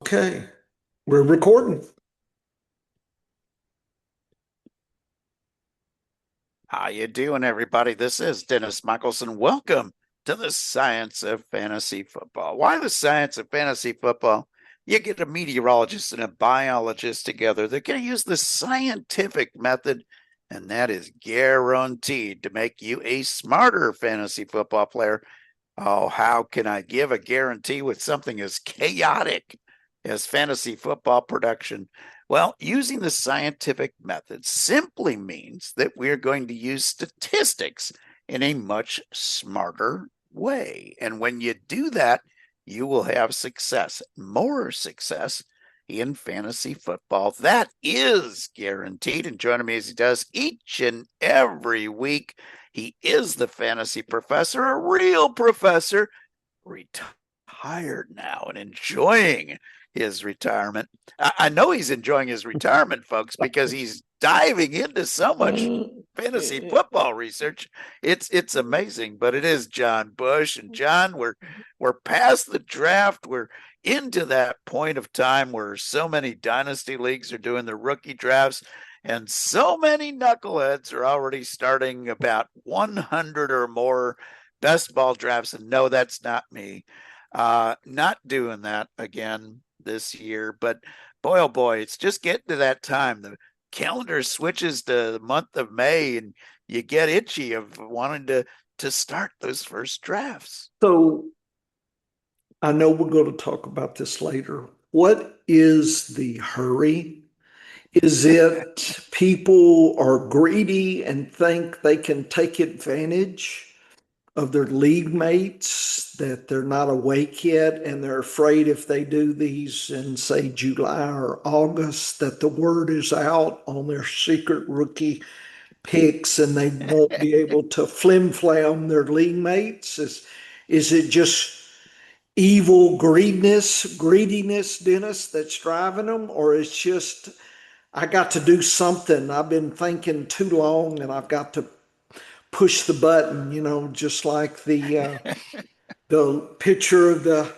Okay, we're recording. How you doing, everybody? This is Dennis Michelson. Welcome to the science of fantasy football. Why the science of fantasy football? You get a meteorologist and a biologist together. They're going to use the scientific method, and that is guaranteed to make you a smarter fantasy football player. Oh, how can I give a guarantee with something as chaotic as fantasy football production? Well, using the scientific method simply means that we're going to use statistics in a much smarter way. And when you do that, you will have success, more success in fantasy football. That is guaranteed. And joining me as he does each and every week, he is the fantasy professor, a real professor, retired now and enjoying his retirement. I know he's enjoying his retirement, folks, because he's diving into so much fantasy football research. It's amazing, but it is John Bush. And John, we're past the draft. We're into that point of time where so many dynasty leagues are doing the rookie drafts, and so many knuckleheads are already starting about 100 or more best ball drafts. And no, that's not me. Not doing that again this year. But boy, oh boy, it's just getting to that time. The calendar switches to the month of May, and you get itchy of wanting to start those first drafts. So I know we're going to talk about this later. What is the hurry? Is it people are greedy and think they can take advantage of their league mates, that they're not awake yet and they're afraid if they do these in, say, July or August, that the word is out on their secret rookie picks and they won't be able to flim flam their league mates? Is it just evil greediness, Dennis, that's driving them? Or it's just, I got to do something. I've been thinking too long and I've got to push the button, just like the picture of the,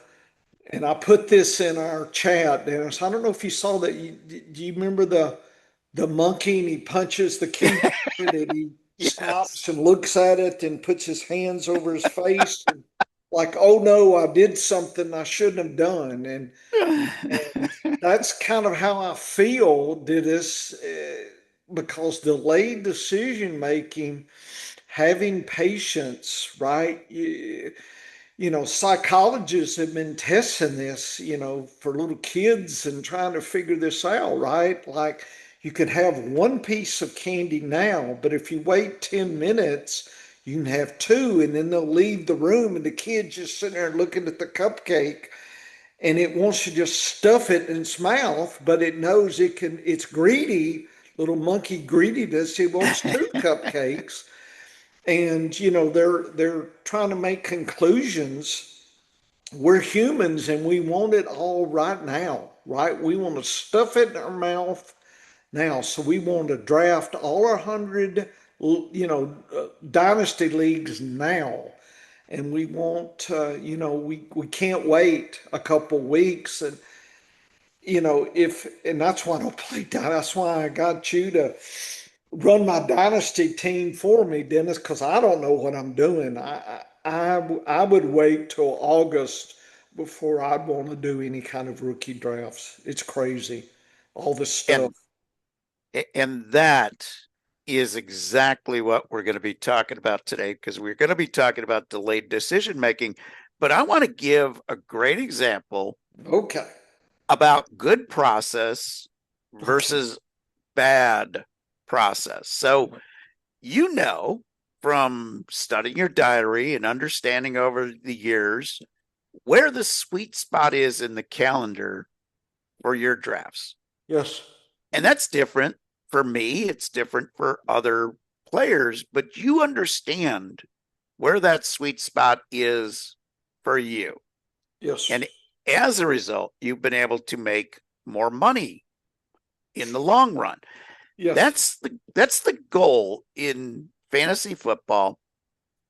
and I put this in our chat, Dennis. I don't know if you saw that. Do you remember the monkey and he punches the keyboard and he Yes. stops and looks at it and puts his hands over his face and like, oh no, I did something I shouldn't have done. And that's kind of how I feel, Dennis, because delayed decision making, having patience, right? Psychologists have been testing this, for little kids and trying to figure this out, right? Like you could have one piece of candy now, but if you wait 10 minutes, you can have two, and then they'll leave the room and the kid just sitting there looking at the cupcake and it wants to just stuff it in its mouth, but it knows it's greedy, little monkey greediness. It wants two cupcakes. And they're trying to make conclusions. We're humans and we want it all right now, right? We want to stuff it in our mouth now. So we want to draft all our 100 dynasty leagues now, and we want we can't wait a couple weeks. And if, and that's why I don't play dynasty. That's why I got you to run my dynasty team for me, Dennis, because I don't know what I'm doing. I would wait till August before I'd want to do any kind of rookie drafts. It's crazy, all this stuff. and and that is exactly what we're going to be talking about today, because we're going to be talking about delayed decision making. But I want to give a great example Okay. about good process Okay. versus bad process. So, from studying your diary and understanding over the years where the sweet spot is in the calendar for your drafts. Yes. And that's different for me, it's different for other players, but you understand where that sweet spot is for you. Yes. And as a result, you've been able to make more money in the long run. Yes. That's the goal in fantasy football,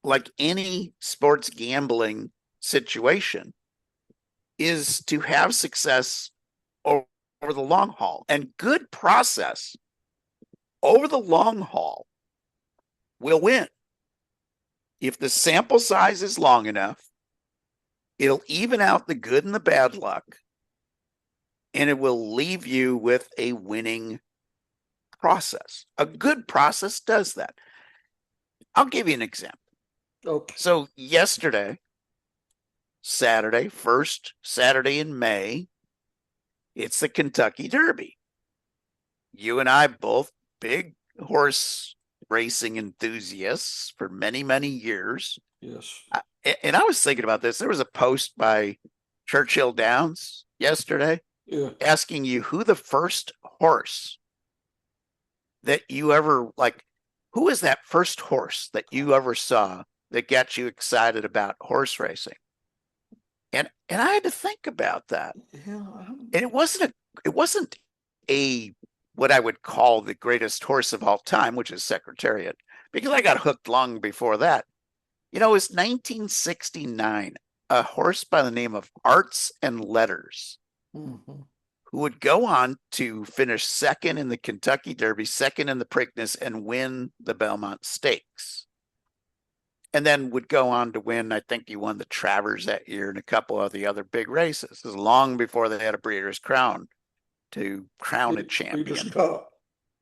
like any sports gambling situation, is to have success over the long haul. And good process over the long haul will win. If the sample size is long enough, it'll even out the good and the bad luck, and it will leave you with a winning process. A good process does that. I'll give you an example. Okay. So yesterday, Saturday, first Saturday in May, it's the Kentucky Derby. You and I both big horse racing enthusiasts for many, many years. Yes. And I was thinking about this. There was a post by Churchill Downs yesterday asking you who the first horse that you ever like, who is that first horse that you ever saw that got you excited about horse racing? And I had to think about that. Yeah. And it wasn't a what I would call the greatest horse of all time, which is Secretariat, because I got hooked long before that. You know, it was 1969, a horse by the name of Arts and Letters, who would go on to finish second in the Kentucky Derby, second in the Preakness, and win the Belmont Stakes. And then would go on to win, I think he won the Travers that year and a couple of the other big races. This is long before they had a Breeders' Crown to crown a champion. Breeders' Cup.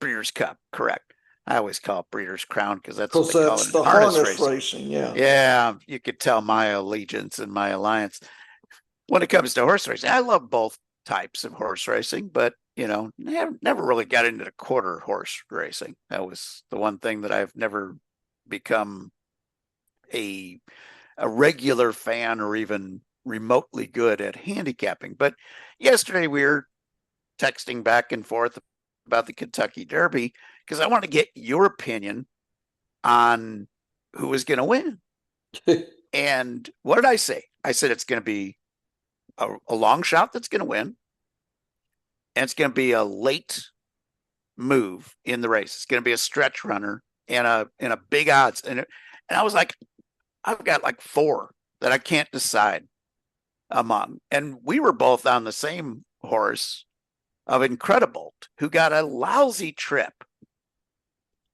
Breeders' Cup, correct. I always call it Breeders' Crown because that's what they call it in the harness racing. Yeah. Yeah, you could tell my allegiance and my alliance. When it comes to horse racing, I love both types of horse racing, but never really got into the quarter horse racing. That was the one thing that I've never become a regular fan or even remotely good at handicapping. But yesterday we were texting back and forth about the Kentucky Derby because I want to get your opinion on who is going to win. And what did I say? I said it's going to be a long shot that's going to win, and it's going to be a late move in the race. It's going to be a stretch runner and a big odds. And I was like, I've got like four that I can't decide among. And we were both on the same horse of Incredibolt, who got a lousy trip,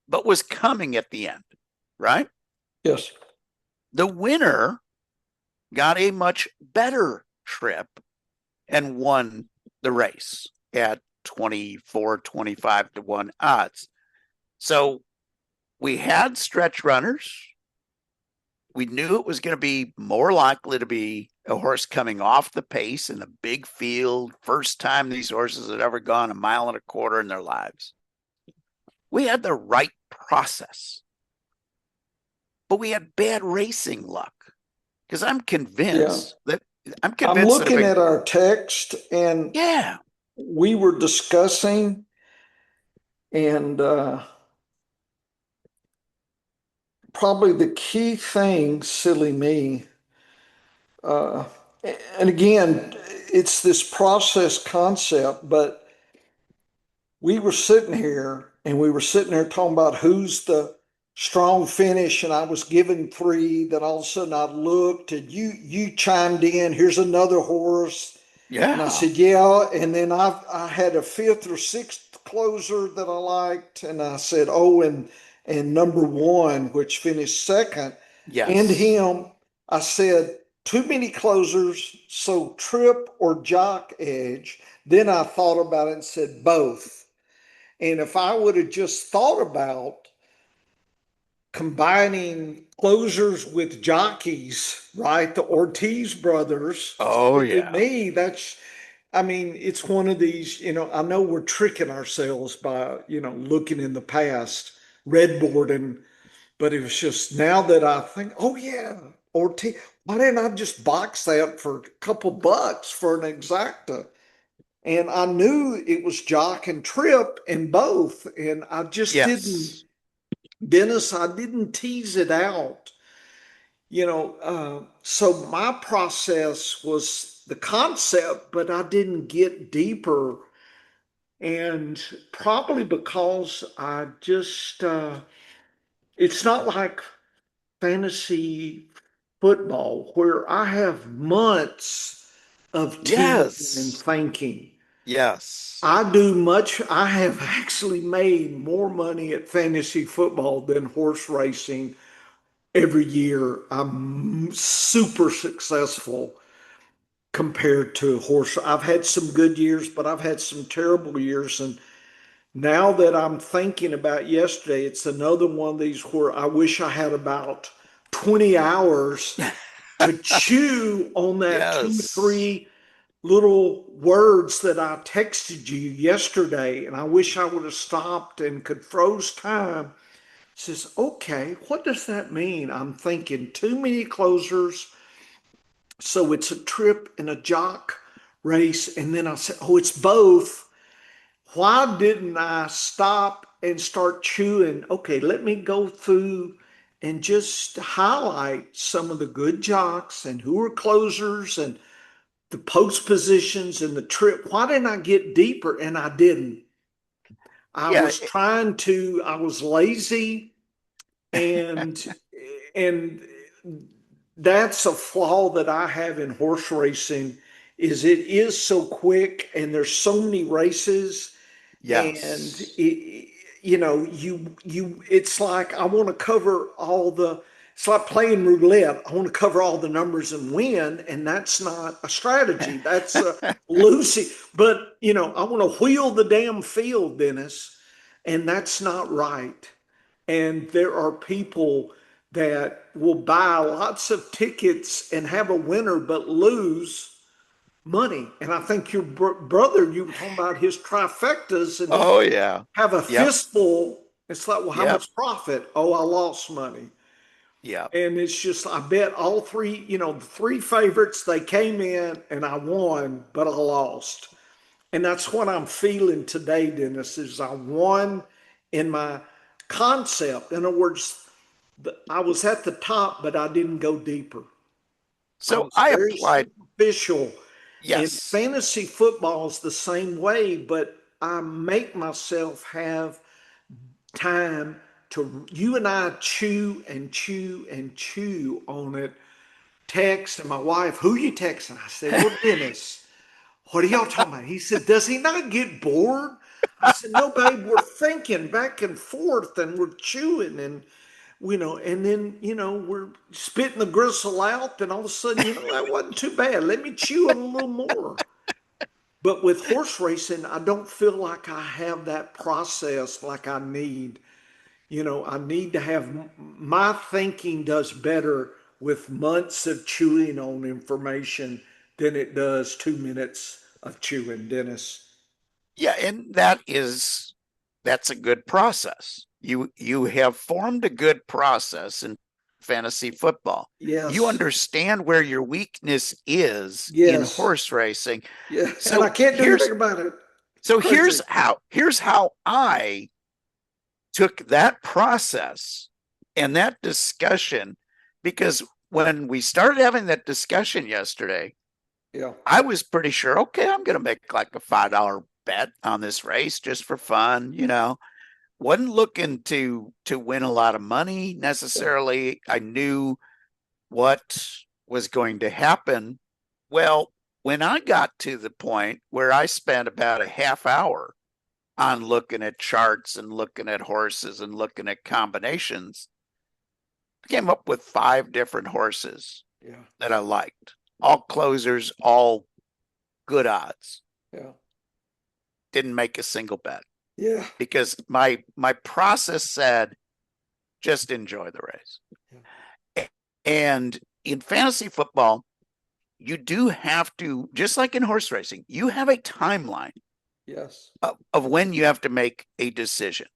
but was coming at the end, right? Yes. The winner got a much better trip and won the race at 24, 25 to 1 odds. So we had stretch runners. We knew it was going to be more likely to be a horse coming off the pace in a big field, first time these horses had ever gone 1.25 miles in their lives. We had the right process, but we had bad racing luck because I'm convinced that I'm looking at our text and we were discussing and probably the key thing, silly me, and again, it's this process concept, but we were sitting here talking about who's the strong finish, and I was given three. Then all of a sudden I looked and you chimed in, here's another horse. Yeah. And I said, yeah. And then I had a fifth or sixth closer that I liked. And I said, oh, and number one, which finished second. Yes. And him, I said, too many closers, so Trip or Jock Edge. Then I thought about it and said both. And if I would have just thought about combining closers with jockeys, right? The Ortiz brothers. Oh, yeah. To me, it's one of these, I know we're tricking ourselves by, looking in the past, redboarding, but it was just now that I think, oh yeah, Ortiz, why didn't I just box that for a couple bucks for an exacta? And I knew it was Jock and Trip in both, and I just didn't, Dennis, I didn't tease it out. So my process was the concept, but I didn't get deeper. And probably because I just, it's not like fantasy football where I have months of teasing and thinking. Yes. I have actually made more money at fantasy football than horse racing every year. I'm super successful compared to horse. I've had some good years, but I've had some terrible years. And now that I'm thinking about yesterday, it's another one of these where I wish I had about 20 hours to chew on that two or Yes. three little words that I texted you yesterday. And I wish I would have stopped and could froze time. Says, okay, what does that mean? I'm thinking too many closers. So it's a trip and a jock race. And then I said, oh, it's both. Why didn't I stop and start chewing? Okay, let me go through and just highlight some of the good jocks and who are closers and the post positions and the trip. Why didn't I get deeper? And I didn't. Yeah. I was lazy and and that's a flaw that I have in horse racing is it is so quick and there's so many races and Yes. it's like I want to cover all the it's like playing roulette. I want to cover all the numbers and win, and that's not a strategy. That's a losing. But I want to wheel the damn field, Dennis, and that's not right. And there are people that will buy lots of tickets and have a winner but lose money. And I think your brother, you were talking about his trifectas, and he Oh yeah. have a Yep. fistful. It's like, well, how Yep. much profit? Oh, I lost money. Yep. And it's just, I bet all three, the three favorites, they came in and I won, but I lost. And that's what I'm feeling today, Dennis, is I won in my concept. In other words, I was at the top, but I didn't go deeper. I So was I very applied. superficial. And Yes. fantasy football is the same way, but I make myself have time to, you and I chew and chew and chew on it. Text and my wife, who you texting? I said, well, Dennis. What are y'all talking about? He said, does he not get bored? I said, no, babe, we're thinking back and forth and we're chewing and then, we're spitting the gristle out. And all of a sudden, that wasn't too bad. Let me chew it a little more. But with horse racing, I don't feel like I have that process like I need. I need to have my thinking does better with months of chewing on information than it does 2 minutes of chewing, Dennis. Yeah, and that's a good process. You have formed a good process in fantasy football. You Yes, understand where your weakness is in yes, horse racing. yeah. And I So can't do here's anything about it. so Crazy. here's how I took that process and that discussion, because when we started having that discussion yesterday, Yeah, I was pretty sure, okay, I'm going to make like a $5 bet on this race just for fun, Wasn't looking to win a lot of money yeah, necessarily. I knew what was going to happen. Well, when I got to the point where I spent about a half hour on looking at charts and looking at horses and looking at combinations, I came up with 5 different horses yeah, that I liked. All closers, all good odds. yeah, Didn't make a single bet yeah, because my process said just enjoy the race. yeah. And in fantasy football, you do have to, just like in horse racing, you have a timeline Yes, of when you have to make a decision.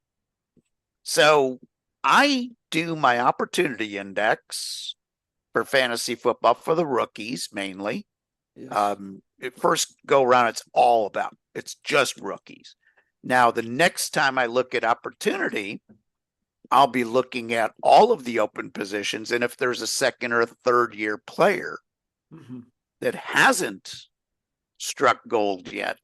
So I do my opportunity index for fantasy football for the rookies mainly. yes, First go around, it's just rookies. Now, the next time I look at opportunity, I'll be looking at all of the open positions. And if there's a second or a third year player hmm, that hasn't struck gold yet,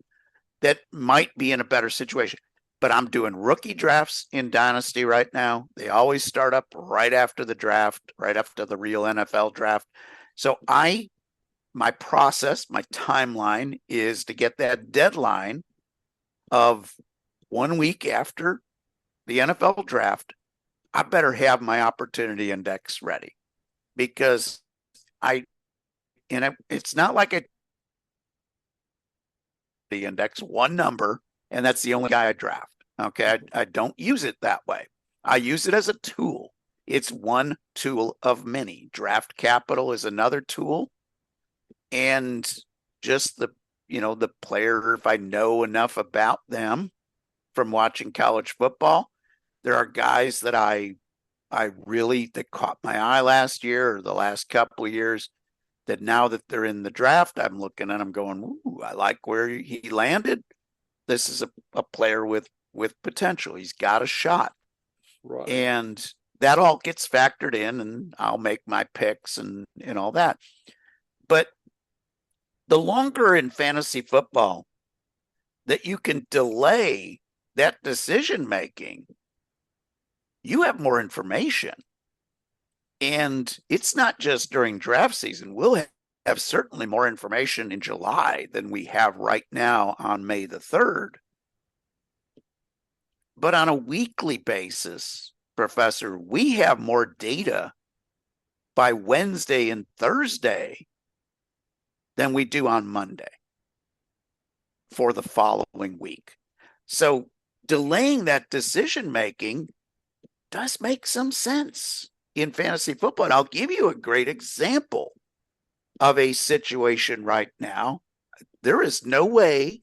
that might be in a better situation. But I'm doing rookie drafts in Dynasty right now. They always start up right after the draft, right after the real NFL draft. So I my process, my timeline is to get that deadline of 1 week after the NFL draft. I better have my opportunity index ready, because it's not like the index one number and that's the only guy I draft. Okay. I don't use it that way. I use it as a tool. It's one tool of many. Draft capital is another tool. And just the player, if I know enough about them from watching college football, there are guys that that caught my eye last year or the last couple of years, that now that they're in the draft, I'm looking at them going, ooh, I like where he landed. This is a player with potential. He's got a shot. Right. And that all gets factored in, and I'll make my picks and all that. But the longer in fantasy football that you can delay that decision making, you have more information. And it's not just during draft season. We'll have certainly more information in July than we have right now on May the 3rd. But on a weekly basis, Professor, we have more data by Wednesday and Thursday than we do on Monday for the following week. So delaying that decision making does make some sense in fantasy football. And I'll give you a great example of a situation right now. There is no way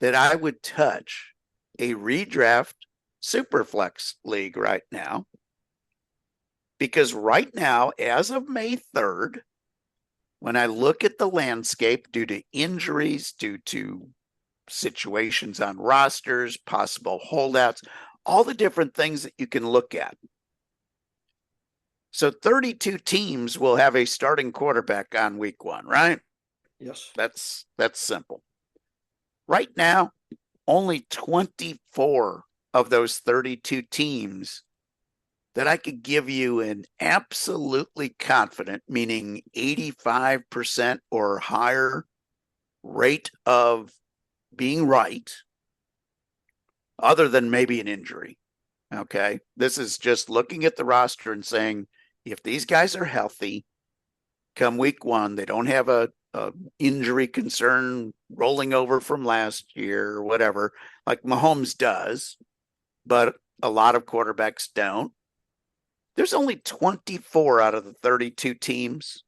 that I would touch a redraft Superflex league right now, because right now, as of May 3rd, when I look at the landscape due to injuries, due to situations on rosters, possible holdouts, all the different things that you can look at. So 32 teams will have a starting quarterback on week 1, right? Yes. That's simple. Right now, only 24 of those 32 teams that I could give you an absolutely confident, meaning 85% or higher rate of being right, other than maybe an injury. Okay. This is just looking at the roster and saying, if these guys are healthy come week 1, they don't have a injury concern rolling over from last year or whatever, like Mahomes does, but a lot of quarterbacks don't. There's only 24 out of the 32 teams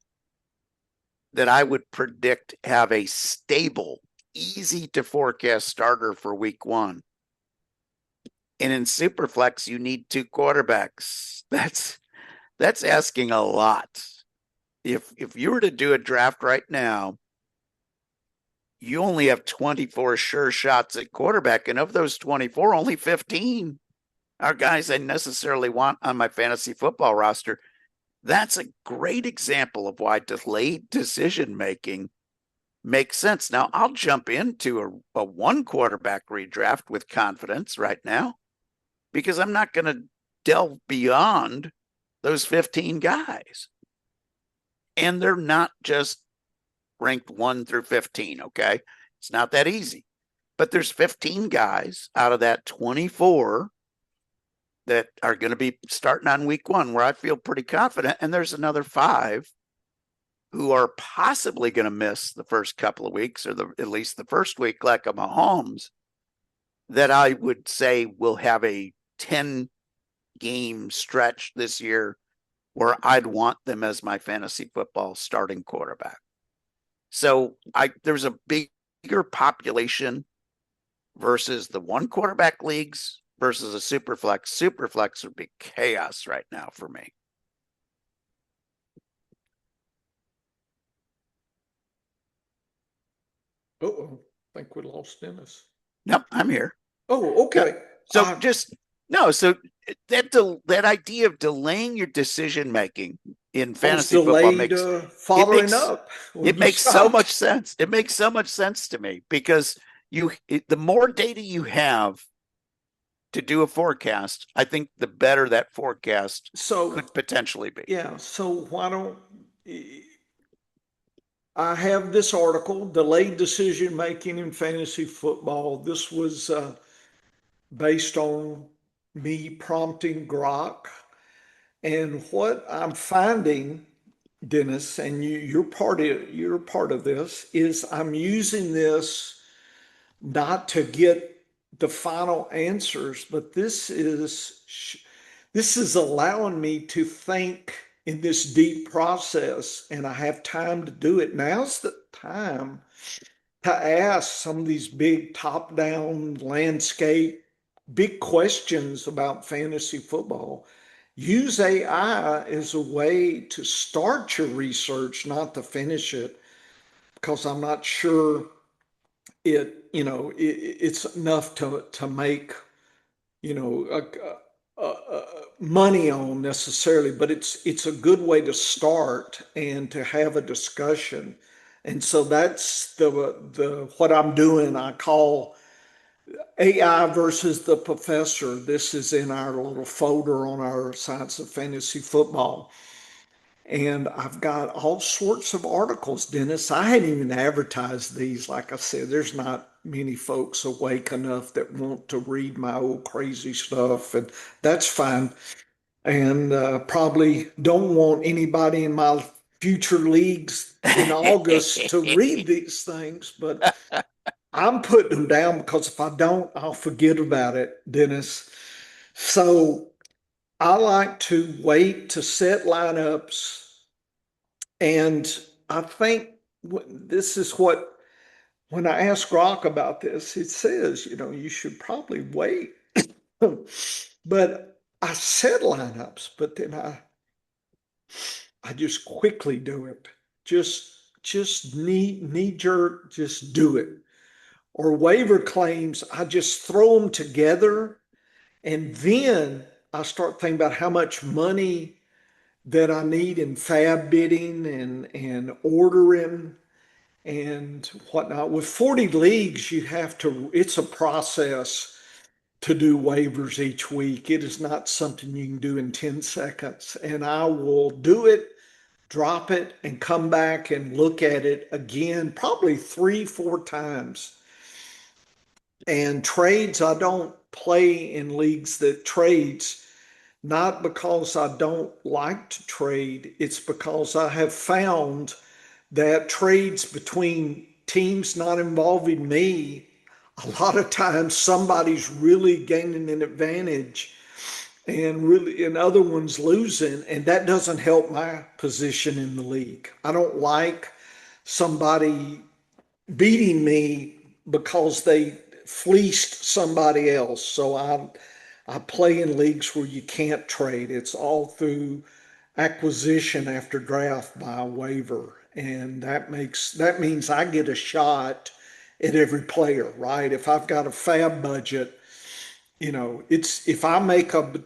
that I would predict have a stable, easy to forecast starter for week 1. And in Superflex, you need 2 quarterbacks. That's asking a lot. If you were to do a draft right now, you only have 24 sure shots at quarterback, and of those 24, only 15 are guys I necessarily want on my fantasy football roster. That's a great example of why delayed decision making makes sense. Now, I'll jump into a 1 quarterback redraft with confidence right now, because I'm not going to delve beyond those 15 guys. And they're not just ranked 1 through 15, okay? It's not that easy. But there's 15 guys out of that 24 that are going to be starting on week 1 where I feel pretty confident. And there's another 5 who are possibly going to miss the first couple of weeks, or at least the first week, like a Mahomes, that I would say will have a 10-game stretch this year where I'd want them as my fantasy football starting quarterback. So there's a bigger population versus the 1 quarterback leagues versus a Superflex. Superflex would be chaos right now for me. Uh-oh. I think we lost Dennis. Nope, I'm here. Oh, okay. So so that idea of delaying your decision making in fantasy football makes following up. It makes so much sense. It makes so much sense to me, because the more data you have to do a forecast, I think the better that forecast could potentially be. Yeah. So why don't I have this article, Delayed Decision Making in Fantasy Football. This was based on me prompting Grok. And what I'm finding, Dennis, and you're part of this, is I'm using this not to get the final answers, but this is allowing me to think in this deep process, and I have time to do it. Now's the time to ask some of these big top-down landscape, big questions about fantasy football. Use AI as a way to start your research, not to finish it, because I'm not sure it's enough to make you know money on necessarily, but it's a good way to start and to have a discussion. And so that's the what I'm doing. I call AI versus the professor. This is in our little folder on our Science of Fantasy Football. And I've got all sorts of articles, Dennis. I hadn't even advertised these. Like I said, there's not many folks awake enough that want to read my old crazy stuff, and that's fine. And probably don't want anybody in my future leagues in August to read these things, but I'm putting them down because if I don't, I'll forget about it, Dennis. So I like to wait to set lineups, and I think this is what, when I ask Rock about this, it says, you should probably wait. But I set lineups, but then I just quickly do it. Just knee jerk, just do it. Or waiver claims, I just throw them together, and then I start thinking about how much money that I need in fab bidding and ordering and whatnot. With 40 leagues, it's a process to do waivers each week. It is not something you can do in 10 seconds. And I will do it, drop it, and come back and look at it again, probably 3, 4 times. And trades, I don't play in leagues that trades, not because I don't like to trade. It's because I have found that trades between teams not involving me, a lot of times somebody's really gaining an advantage and other ones losing, and that doesn't help my position in the league. I don't like somebody beating me because they fleeced somebody else. So I play in leagues where you can't trade. It's all through acquisition after draft by a waiver. And that means I get a shot at every player, right? If I've got a fab budget, it's if I make a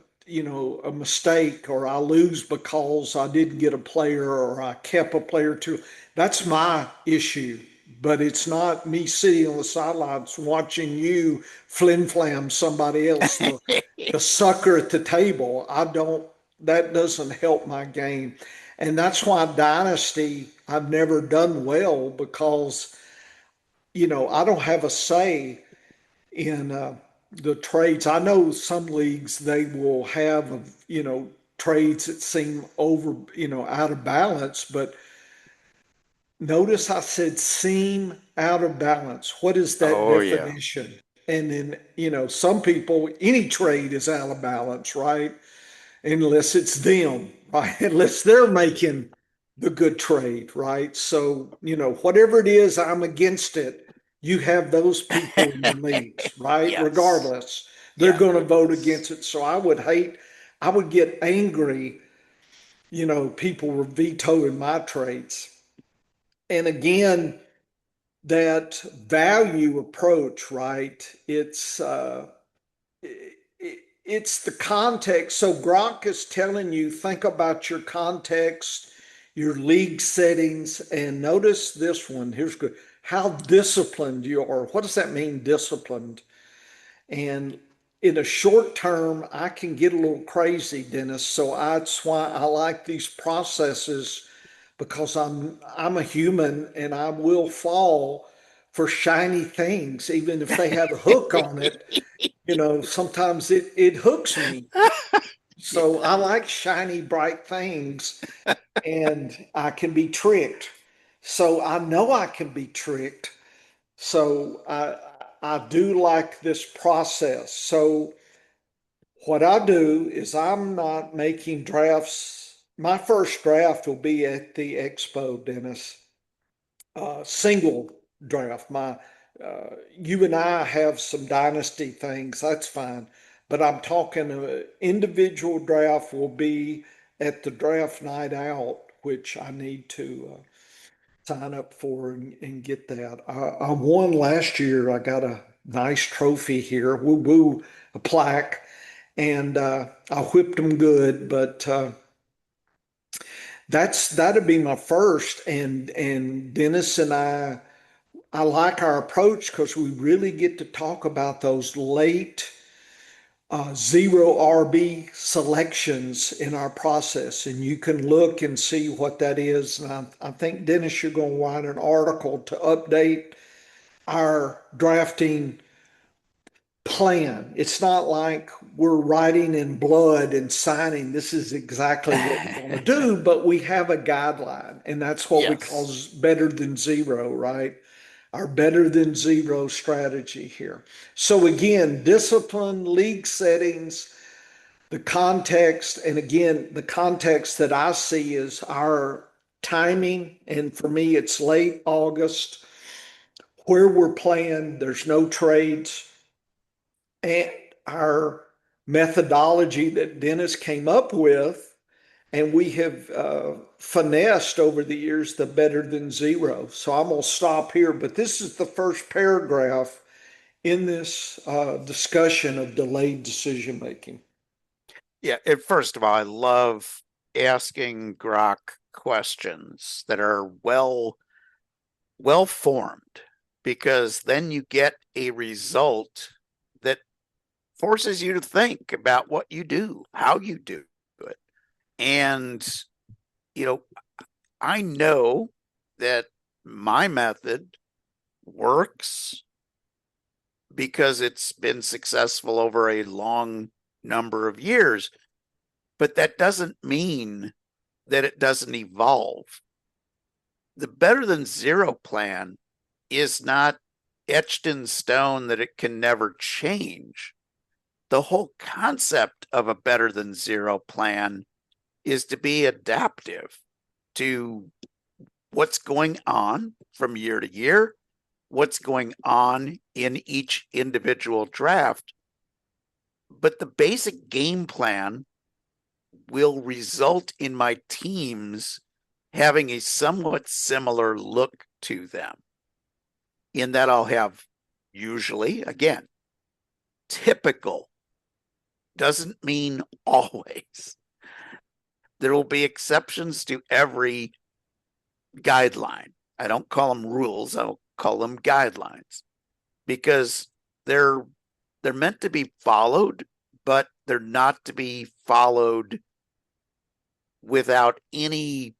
mistake or I lose because I didn't get a player or I kept a player too, that's my issue. But it's not me sitting on the sidelines watching you flim flam somebody else, the sucker at the table. That doesn't help my game. And that's why Dynasty, I've never done well because, I don't have a say in the trades. I know some leagues they will have, trades that seem out of balance, but notice I said seem out of balance. What is that Oh, yeah. definition? And then, some people, any trade is out of balance, right? Unless it's them, right? Unless they're making the good trade, right? So, whatever it is, I'm against it. You have those people in the leagues, right? Yes. Regardless, they're Yeah. going to vote against it. So I would get angry, people were vetoing my trades. And again, that value approach, right? It's the context. So Gronk is telling you, think about your context, your league settings, and notice this one. Here's good. How disciplined you are. What does that mean, disciplined? And in a short term, I can get a little crazy, Dennis. So that's why I like these processes because I'm a human and I will fall for shiny things, even if they have a hook on it. Sometimes it hooks me. So I Yes. like shiny, bright things, and I can be tricked. So I know I can be tricked. So I do like this process. So what I do is I'm not making drafts. My first draft will be at the expo, Dennis. Single draft. You and I have some dynasty things. That's fine, but I'm talking individual draft will be at the draft night out, which I need to sign up for and get that. I won last year. I got a nice trophy here. Woo woo, a plaque, and I whipped them good. But that'd be my first. And Dennis and I like our approach because we really get to talk about those late zero RB selections in our process. And you can look and see what that is. And I think, Dennis, you're going to write an article to update our drafting plan. It's not like we're writing in blood and signing, this is exactly what we're going to do, but we have a guideline. And that's what we call Yes. better than zero, right? Our better than zero strategy here. So again, discipline, league settings, the context, and again, the context that I see is our timing. And for me, it's late August, where we're playing, there's no trades, and our methodology that Dennis came up with, and we have finessed over the years the better than zero. So I'm going to stop here, but this is the first paragraph in this discussion of delayed decision making. Yeah. And first of all, I love asking Grok questions that are well formed, because then you get a result that forces you to think about what you do, how you do it. And, you know, I know that my method works because it's been successful over a long number of years, but that doesn't mean that it doesn't evolve. The better than zero plan is not etched in stone that it can never change. The whole concept of a better than zero plan is to be adaptive to what's going on from year to year, what's going on in each individual draft. But the basic game plan will result in my teams having a somewhat similar look to them, in that I'll have, usually, again, typical doesn't mean always. There will be exceptions to every guideline. I don't call them rules, I'll call them guidelines, because they're meant to be followed, but they're not to be followed without any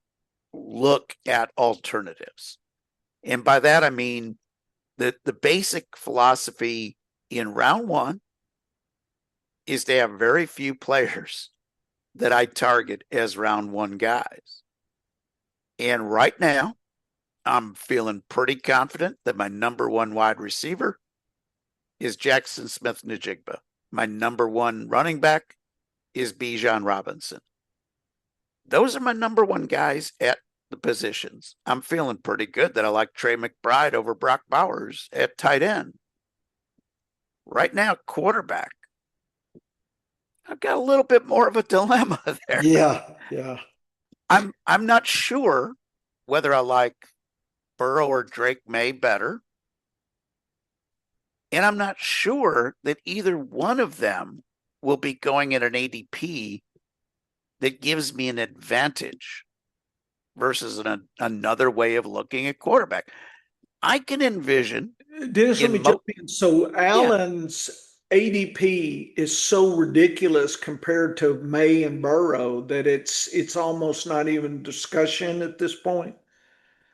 look at alternatives. And by that I mean that the basic philosophy in round one is to have very few players that I target as round one guys. And right now, I'm feeling pretty confident that my number one wide receiver is Jackson Smith-Njigba. My number one running back is Bijan Robinson. Those are my number one guys at the positions. I'm feeling pretty good that I like Trey McBride over Brock Bowers at tight end. Right now, quarterback, I've got a little bit more of a dilemma there. Yeah. I'm not sure whether I like Burrow or Drake May better. And I'm not sure that either one of them will be going at an ADP that gives me an advantage versus another way of looking at quarterback. I can envision Dennis, let me in jump in. So yeah, Allen's ADP is so ridiculous compared to May and Burrow that it's almost not even discussion at this point.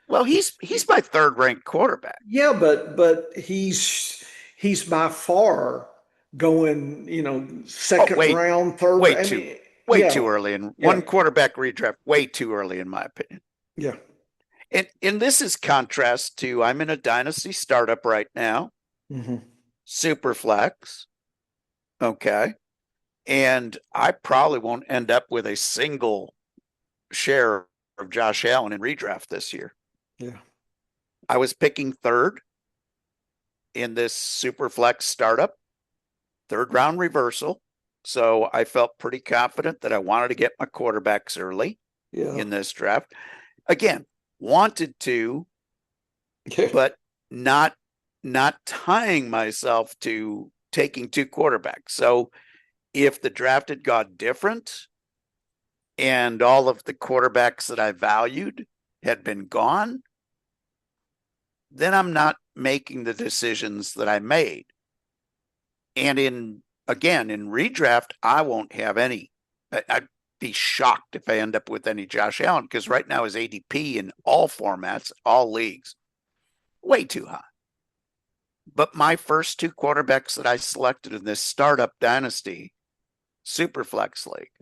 Well, he's my third ranked quarterback. Yeah, but he's by far going, Oh, second round, third. way I too mean, way yeah, too early in yeah, one quarterback redraft. Way too early, in my opinion. yeah. And this is contrast to I'm in a dynasty startup right now, Hmm. super flex. Okay. And I probably won't end up with a single share of Josh Allen in redraft this year. Yeah, I was picking third in this super flex startup, third round reversal. So I felt pretty confident that I wanted to get my quarterbacks early yeah, in this draft. Again, wanted to, yeah, but not tying myself to taking two quarterbacks. So if the draft had gone different and all of the quarterbacks that I valued had been gone, then I'm not making the decisions that I made. And in redraft, I won't have any. I'd be shocked if I end up with any Josh Allen because right now his ADP in all formats, all leagues, way too high. But my first two quarterbacks that I selected in this startup dynasty Superflex League,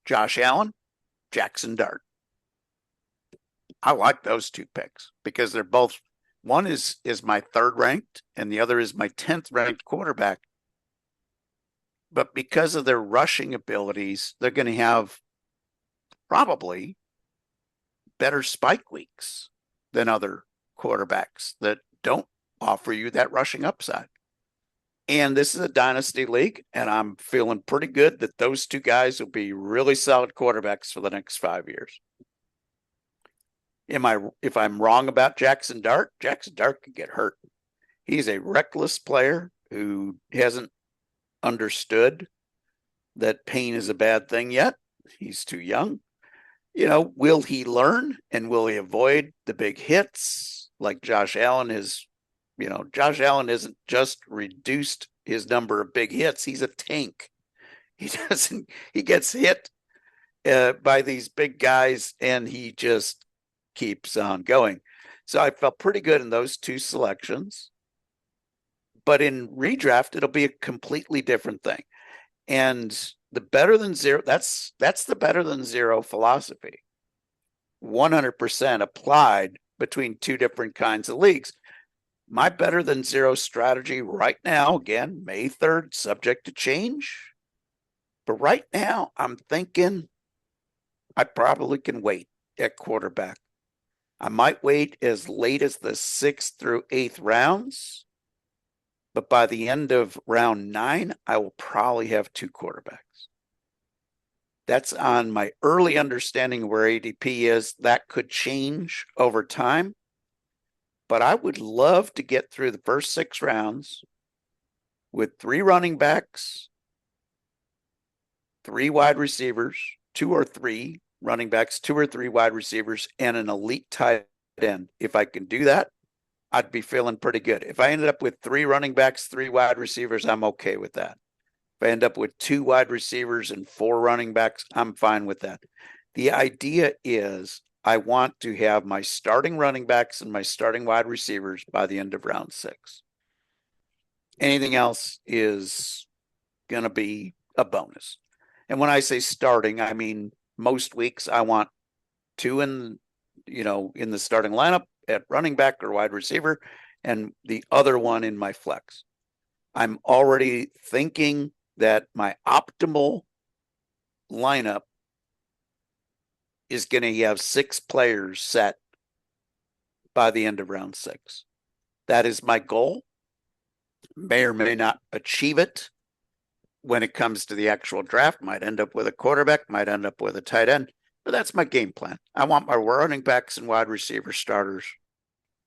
Josh Allen, Jackson Dart. I like those two picks because they're both, one is my third ranked and the other is my 10th ranked quarterback. But because of their rushing abilities, they're going to have probably better spike weeks than other quarterbacks that don't offer you that rushing upside. And this is a dynasty league, and I'm feeling pretty good that those two guys will be really solid quarterbacks for the next 5 years. If I'm wrong about Jackson Dart could get hurt. He's a reckless player who hasn't understood that pain is a bad thing yet. He's too young. Will he learn and will he avoid the big hits like Josh Allen is? Josh Allen isn't just reduced his number of big hits. He's a tank. He gets hit by these big guys and he just keeps on going. So I felt pretty good in those two selections. But in redraft, it'll be a completely different thing. And the better than zero, that's the better than zero philosophy. 100% applied between two different kinds of leagues. My better than zero strategy right now, again, May 3rd, subject to change. But right now, I'm thinking I probably can wait at quarterback. I might wait as late as the 6th through 8th rounds. But by the end of round 9, I will probably have two quarterbacks. That's on my early understanding of where ADP is. That could change over time. But I would love to get through the first 6 rounds with 3 running backs, 3 wide receivers, 2 or 3 running backs, 2 or 3 wide receivers, and an elite tight end. If I can do that, I'd be feeling pretty good. If I ended up with 3 running backs, 3 wide receivers, I'm okay with that. If I end up with 2 wide receivers and 4 running backs, I'm fine with that. The idea is I want to have my starting running backs and my starting wide receivers by the end of round 6. Anything else is going to be a bonus. And when I say starting, I mean most weeks I want 2 in the starting lineup at running back or wide receiver and the other one in my flex. I'm already thinking that my optimal lineup is going to have 6 players set by the end of round 6. That is my goal. May or may not achieve it when it comes to the actual draft. Might end up with a quarterback, might end up with a tight end, but that's my game plan. I want my running backs and wide receiver starters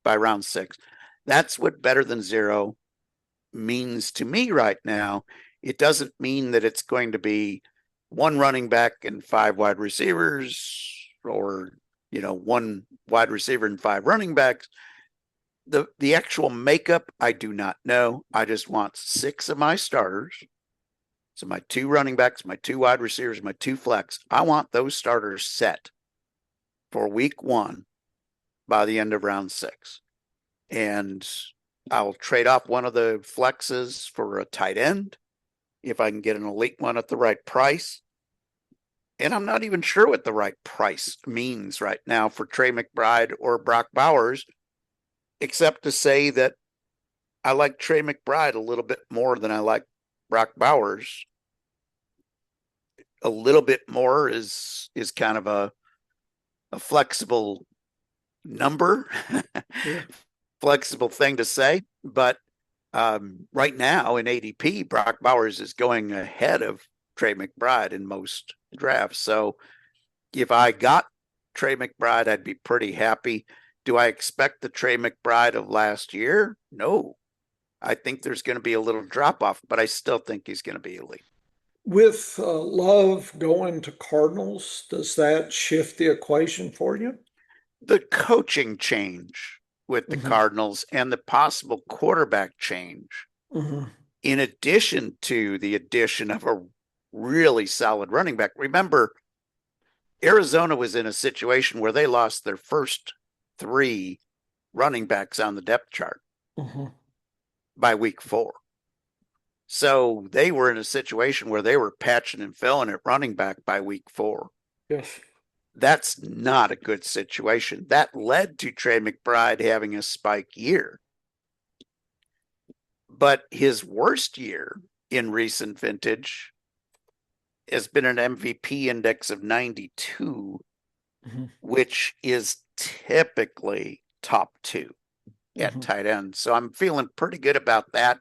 by round 6. That's what better than zero means to me right now. It doesn't mean that it's going to be 1 running back and 5 wide receivers or 1 wide receiver and 5 running backs. The actual makeup, I do not know. I just want 6 of my starters. So my 2 running backs, my 2 wide receivers, my 2 flex. I want those starters set for week 1 by the end of round 6. And I'll trade off one of the flexes for a tight end if I can get an elite one at the right price. And I'm not even sure what the right price means right now for Trey McBride or Brock Bowers, except to say that I like Trey McBride a little bit more than I like Brock Bowers. A little bit more is kind of a flexible number, Yeah. flexible thing to say. But right now in ADP, Brock Bowers is going ahead of Trey McBride in most drafts. So if I got Trey McBride, I'd be pretty happy. Do I expect the Trey McBride of last year? No. I think there's going to be a little drop off, but I still think he's going to be elite. With Love going to Cardinals, does that shift the equation for you? The coaching change with the Cardinals and the possible quarterback change, in addition to the addition of a really solid running back. Remember, Arizona was in a situation where they lost their first 3 running backs on the depth chart by week 4. So they were in a situation where they were patching and filling at running back by week 4. Yes. That's not a good situation. That led to Trey McBride having a spike year. But his worst year in recent vintage has been an MVP index of 92, which is typically top 2 at tight end. So I'm feeling pretty good about that.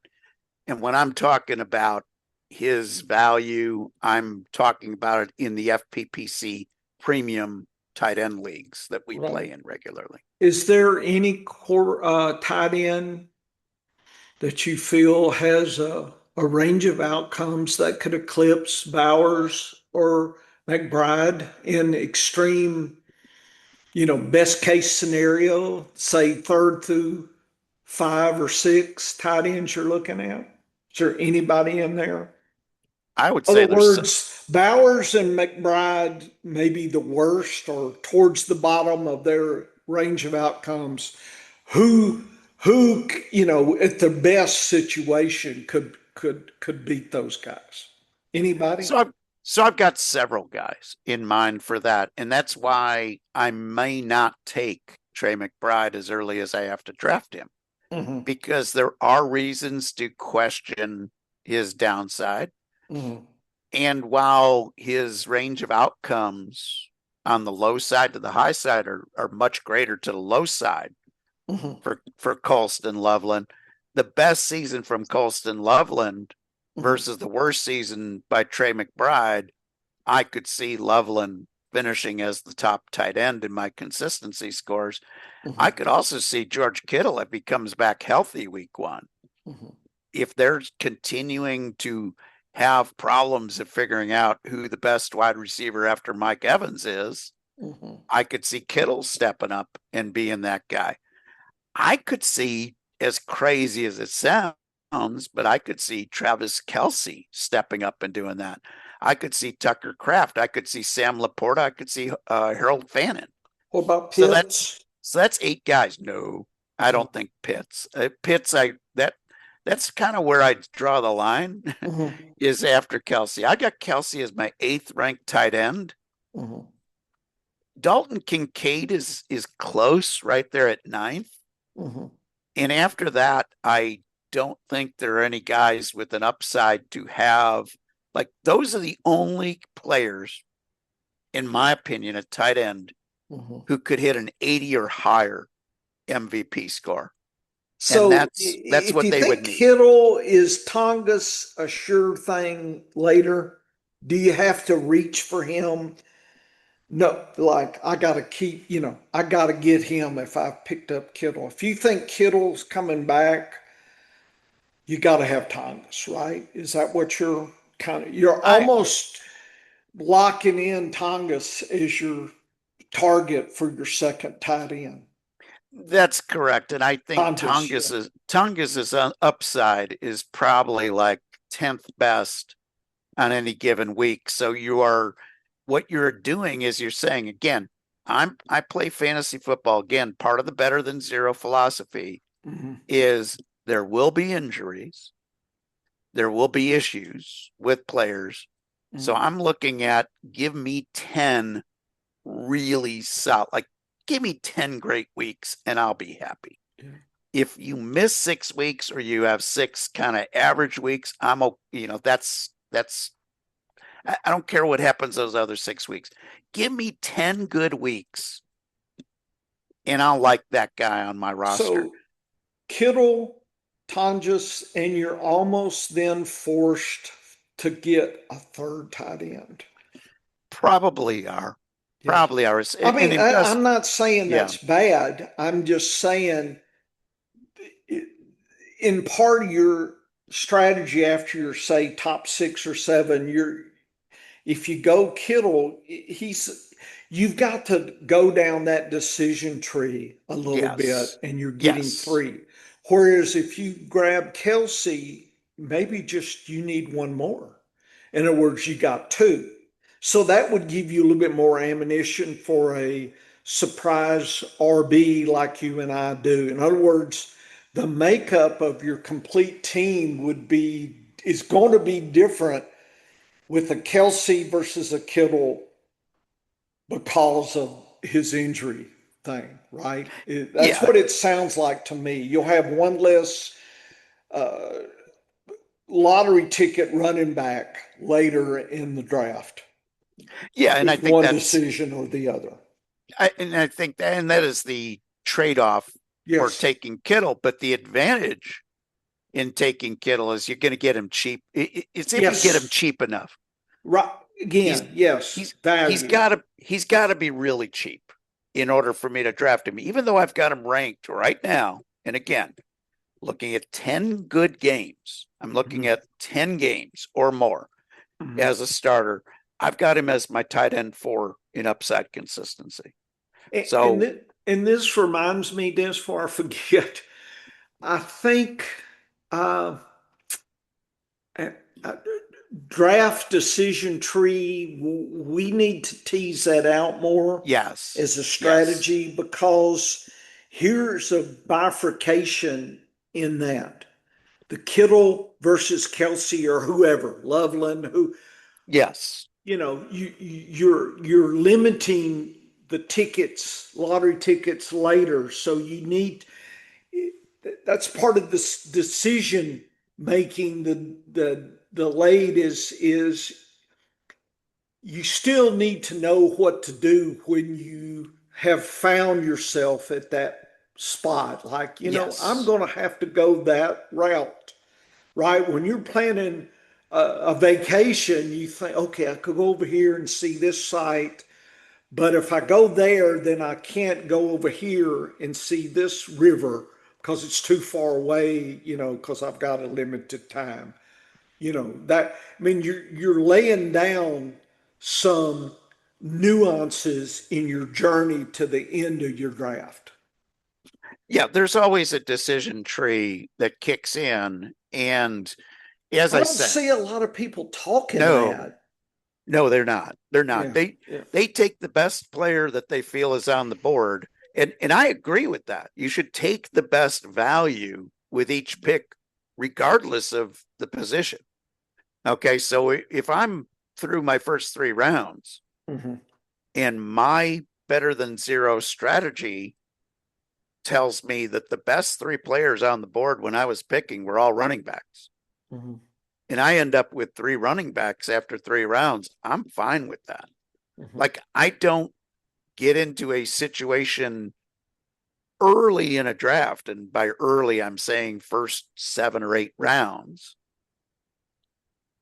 And when I'm talking about his value, I'm talking about it in the FPPC premium tight end leagues that we play in regularly. Is there any tight end that you feel has a range of outcomes that could eclipse Bowers or McBride in extreme, best case scenario, say 3rd through 5 or 6 tight ends you're looking at? Is there anybody in there? I would In say other words, Bowers and McBride may be the worst or towards the bottom of their range of outcomes. Who at the best situation could beat those guys? Anybody? So I've got several guys in mind for that, and that's why I may not take Trey McBride as early as I have to draft him, because there are reasons to question his downside. And while his range of outcomes on the low side to the high side are much greater to the low side for Colston Loveland, the best season from Colston Loveland versus the worst season by Trey McBride, I could see Loveland finishing as the top tight end in my consistency scores. I could also see George Kittle if he comes back healthy week 1. If they're continuing to have problems of figuring out who the best wide receiver after Mike Evans is, I could see Kittle stepping up and being that guy. I could see, as crazy as it sounds, but I could see Travis Kelce stepping up and doing that. I could see Tucker Kraft. I could see Sam Laporta. I could see Harold Fannin. What about Pitts? So that's 8 guys. No, I don't think Pitts. That's kind of where I draw the line is after Kelce. I got Kelce as my 8th ranked tight end. Dalton Kincaid is close right there at 9th. And after that, I don't think there are any guys with an upside to have. Like, those are the only players, in my opinion, at tight end who could hit an 80 or higher MVP score. So and that's what they would need. Kittle is Tongas a sure thing later? Do you have to reach for him? No, like I got to I got to get him if I picked up Kittle. If you think Kittle's coming back, you got to have Tongas, right? Is that what you're almost locking in Tongas as your target for your second tight end? That's correct. And I think Tongass, yeah. Tongus's upside is probably like 10th best on any given week. So what you're doing is you're saying again, I play fantasy football. Again, part of the better than zero philosophy Mm-hmm. is there will be injuries, there will be issues with players. So Mm-hmm. I'm looking at give me 10 really solid, like give me 10 great weeks and I'll be happy. Yeah. If you miss 6 weeks or you have 6 kind of average weeks, that's I don't care what happens those other 6 weeks. Give me 10 good weeks and I'll like that guy on my roster. So Kittle, Tongass, and you're almost then forced to get a third tight end. Probably are. Yeah. Probably are. I And mean, it does, I'm not saying yeah. that's bad. I'm just saying in part of your strategy after your, say, top 6 or 7, if you go Kittle, you've got to go down that decision tree a little bit Yes. and you're getting Yes. 3. Whereas if you grab Kelsey, maybe just you need one more. In other words, you got 2. So that would give you a little bit more ammunition for a surprise RB like you and I do. In other words, the makeup of your complete team is going to be different with a Kelsey versus a Kittle because of his injury thing, right? That's Yeah. what it sounds like to me. You'll have one less uh, lottery ticket running back later in the draft Yeah. And I with think one that's, decision or the other. I think that is the trade off for Yes. taking Kittle. But the advantage in taking Kittle is you're going to get him cheap. It's if you get him Yes. cheap enough. Right. He's Again, yes. he's Value. he's got to be really cheap in order for me to draft him, even though I've got him ranked right now. And again, looking at 10 good games, I'm looking Mhm. at 10 games or more Mhm. as a starter. I've got him as my tight end 4 in upside consistency. And, So and this reminds me, Des, before I forget, I think uh, uh, draft decision tree, we need to tease that out more yes, as a yes, strategy because here's a bifurcation in that. The Kittle versus Kelsey or whoever, Loveland, who, yes, you're limiting the tickets, lottery tickets later. So you need that's part of this decision making. The delayed is you still need to know what to do when you have found yourself at that spot. Like, I'm yes, going to have to go that route, right? When you're planning a vacation, you think, okay, I could go over here and see this site. But if I go there, then I can't go over here and see this river because it's too far away, because I've got a limited time. That, I mean, you're laying down some nuances in your journey to the end of your draft. yeah. There's always a decision tree that kicks in, and as I I don't said, see a lot of people talking no, that. no, they're not. They're not. Yeah, They yeah. they take the best player that they feel is on the board. And I agree with that. You should take the best value with each pick, regardless of the position. Okay. So if I'm through my first 3 rounds Hmm. and my better than zero strategy tells me that the best 3 players on the board when I was picking were all running backs, Hmm. and I end up with 3 running backs after 3 rounds, I'm fine with that. Hmm. Like, I don't get into a situation early in a draft, and by early, I'm saying first 7 or 8 rounds,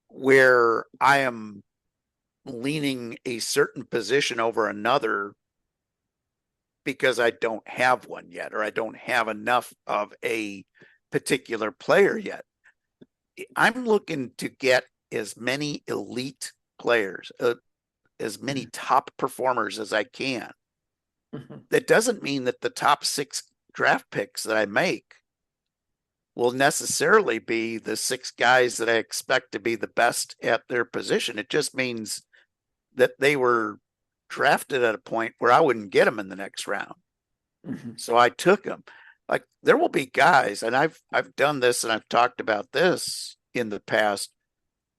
where I am leaning a certain position over another because I don't have one yet, or I don't have enough of a particular player yet. I'm looking to get as many elite players, as many top performers as I can. Hmm. That doesn't mean that the top 6 draft picks that I make will necessarily be the 6 guys that I expect to be the best at their position. It just means that they were drafted at a point where I wouldn't get them in the next round. Mm-hmm. So I took them. Like, there will be guys, and I've done this and I've talked about this in the past.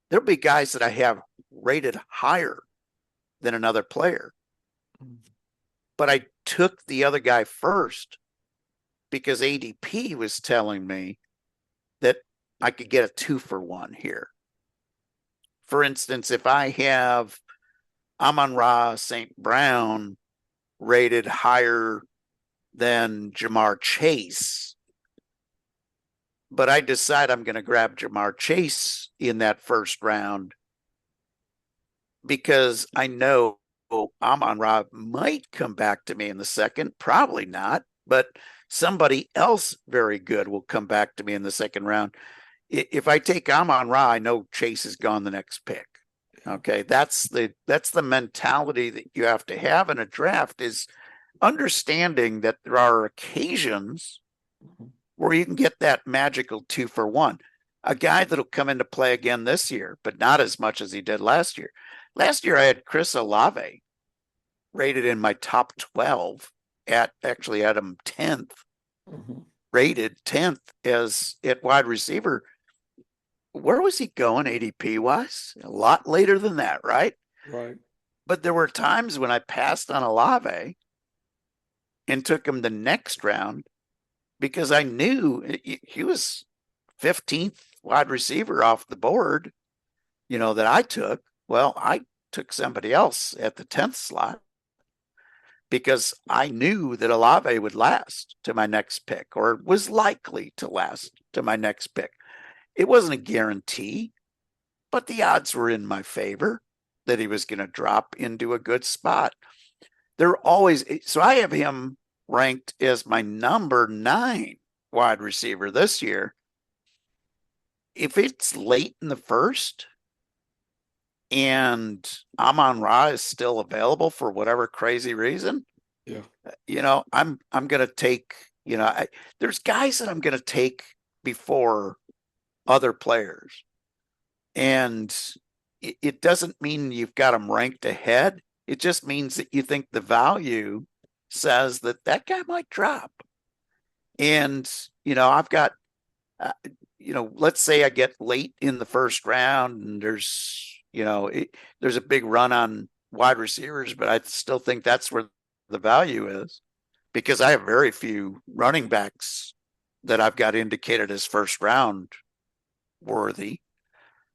There'll be guys that I have rated higher than another player. But I took the other guy first because ADP was telling me that I could get a 2-for-1 here. For instance, if I have Amon-Ra St. Brown rated higher than Jamar Chase, but I decide I'm going to grab Jamar Chase in that first round because I know Amon-Ra might come back to me in the second, probably not, but somebody else very good will come back to me in the second round. If I take Amon-Ra, I know Chase is gone the next pick. Okay, that's the mentality that you have to have in a draft, is understanding that there are occasions where you can get that magical 2-for-1. A guy that'll come into play again this year, but not as much as he did last year. Last year I had Chris Olave rated in my top 12 at him 10th, rated 10th as at wide receiver. Where was he going ADP wise? A lot later than that, right? Right. But there were times when I passed on Olave and took him the next round because I knew he was 15th wide receiver off the board, that I took. Well, I took somebody else at the 10th slot because I knew that Olave would last to my next pick, or was likely to last to my next pick. It wasn't a guarantee, but the odds were in my favor that he was going to drop into a good spot. So I have him ranked as my number 9 wide receiver this year. If it's late in the first and Amon-Ra is still available for whatever crazy reason, I'm going to take, there's guys that I'm going to take before other players. And it doesn't mean you've got them ranked ahead. It just means that you think the value says that guy might drop. And, I've got, let's say I get late in the first round and there's a big run on wide receivers, but I still think that's where the value is, because I have very few running backs that I've got indicated as first round worthy.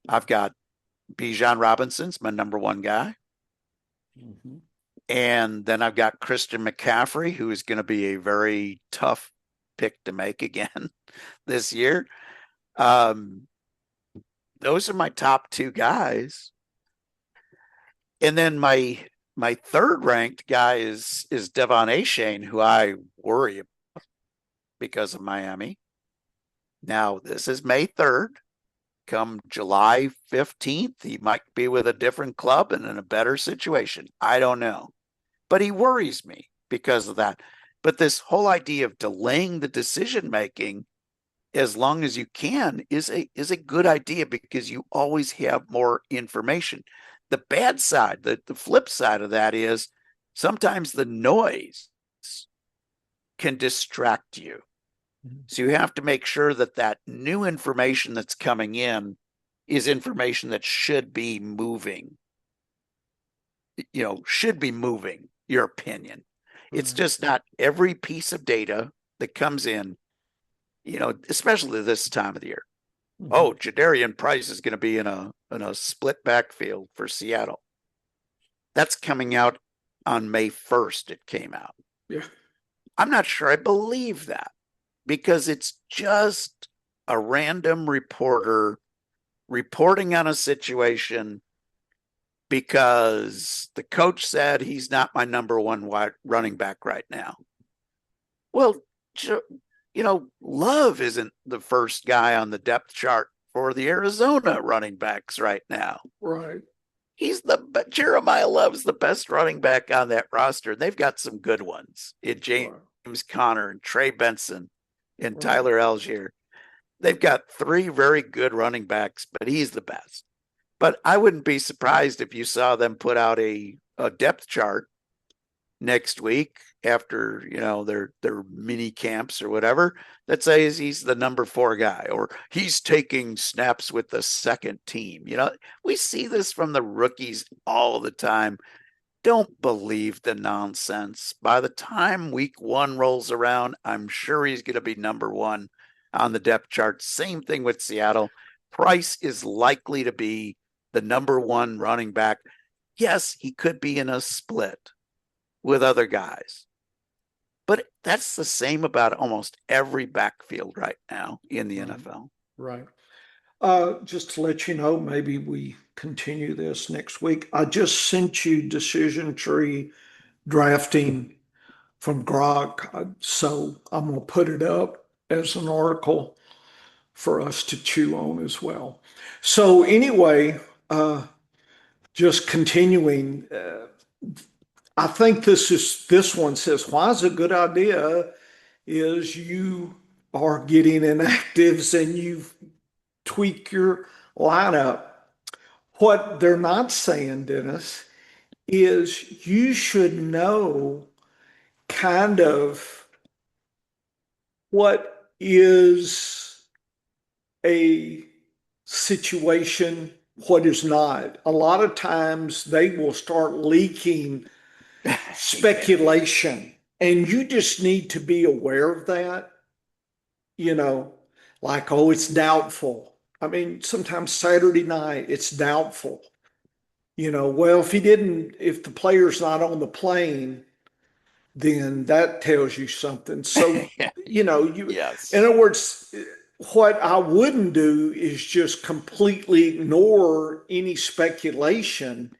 I've got Bijan Robinson's my number 1 guy. And then I've got Christian McCaffrey, who is going to be a very tough pick to make again this year. Those are my top 2 guys. And then my third ranked guy is Devon Achane, who I worry about because of Miami. Now, this is May 3rd. Come July 15th, he might be with a different club and in a better situation. I don't know. But he worries me because of that. But this whole idea of delaying the decision making as long as you can is a good idea, because you always have more information. The bad side, the flip side of that is sometimes the noise can distract you. So you have to make sure that new information that's coming in is information that should be moving, your opinion. It's just not every piece of data that comes in, especially this time of the year. Oh, Jadarian Price is going to be in a split backfield for Seattle. That's coming out on May 1st. It came out. Yeah. I'm not sure I believe that, because it's just a random reporter reporting on a situation because the coach said he's not my number 1 running back right now. Well, Love isn't the first guy on the depth chart for the Arizona running backs right now. Right. Jeremiah Love's the best running back on that roster. They've got some good ones in James Conner and Trey Benson and Right. Tyler Algier. They've got three very good running backs, but he's the best. But I wouldn't be surprised if you saw them put out a depth chart next week after their mini camps or whatever that says he's the number 4 guy or he's taking snaps with the second team. We see this from the rookies all the time. Don't believe the nonsense. By the time week 1 rolls around, I'm sure he's going to be number 1 on the depth chart. Same thing with Seattle. Price is likely to be the number 1 running back. Yes, he could be in a split with other guys. But that's the same about almost every backfield right now in the NFL. Right. Just to let you know, maybe we continue this next week. I just sent you decision tree drafting from Grok, so I'm going to put it up as an article for us to chew on as well. So anyway, just continuing, I think this one says, why is it a good idea is you are getting inactives and you tweak your lineup. What they're not saying, Dennis, is you should know kind of what is a situation, what is not. A lot of times they will start leaking speculation, and you just need to be aware of that, like, oh, it's doubtful. I mean, sometimes Saturday night, it's doubtful. Well, if the player's not on the plane, then that tells you something. So, Yes. in other words, what I wouldn't do is just completely ignore any speculation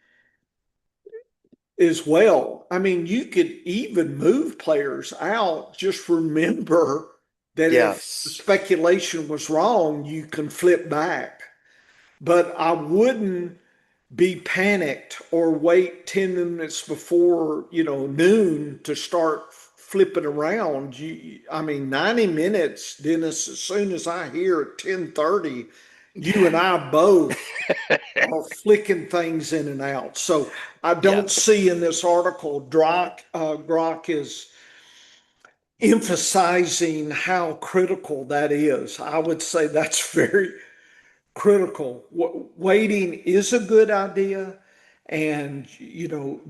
as well. I mean, you could even move players out. Just remember that if the Yes. speculation was wrong, you can flip back. But I wouldn't be panicked or wait 10 minutes before, noon to start flipping around. I mean, 90 minutes, Dennis, as soon as I hear at 10:30, you and I both are flicking things in and out. So I don't Yes. see in this article, Grok is emphasizing how critical that is. I would say that's very critical. Waiting is a good idea and,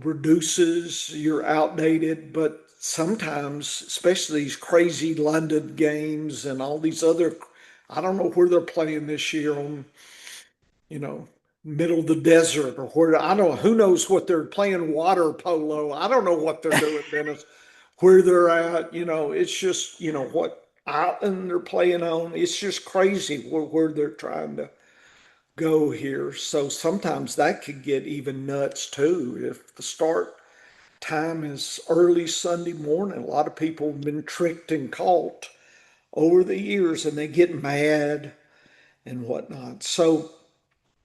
reduces your outdated, but sometimes, especially these crazy London games and all these other, I don't know where they're playing this year on, you know, middle of the desert or where, I don't know, who knows what they're playing, water polo. I don't know what they're doing, Dennis, where they're at, it's just, what island they're playing on. It's just crazy where they're trying to go here. So sometimes that could get even nuts too. If the start time is early Sunday morning, a lot of people have been tricked and caught over the years and they get mad and whatnot. So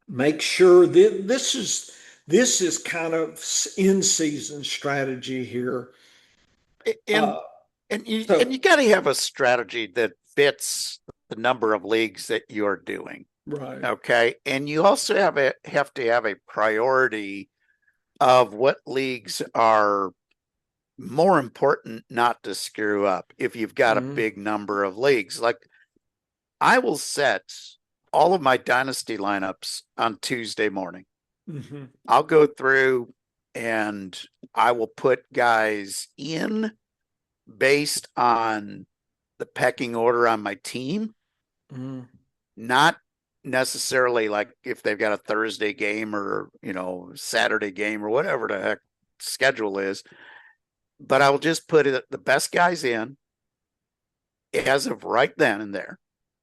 make sure that this is kind of in season strategy here. And Uh, and you got to have a strategy that fits the number of leagues that you're doing. right. Okay. And you also have to have a priority of what leagues are more important not to screw up if you've got a Mhm. big number of leagues. Like I will set all of my dynasty lineups on Tuesday morning. Mhm. I'll go through and I will put guys in based on the pecking order on my team, Mhm. not necessarily like if they've got a Thursday game or, Saturday game or whatever the heck schedule is, but I will just put the best guys in as of right then and there.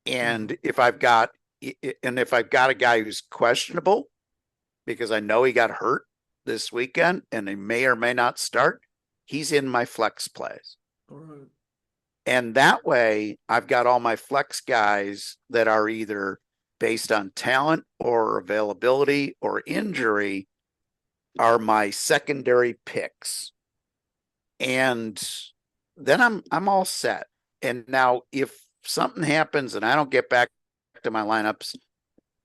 Mhm. And if I've got a guy who's questionable because I know he got hurt this weekend and he may or may not start, he's in my flex plays. All right. And that way, I've got all my flex guys that are either based on talent or availability or injury are my secondary picks. And then I'm all set. And now if something happens and I don't get back to my lineups,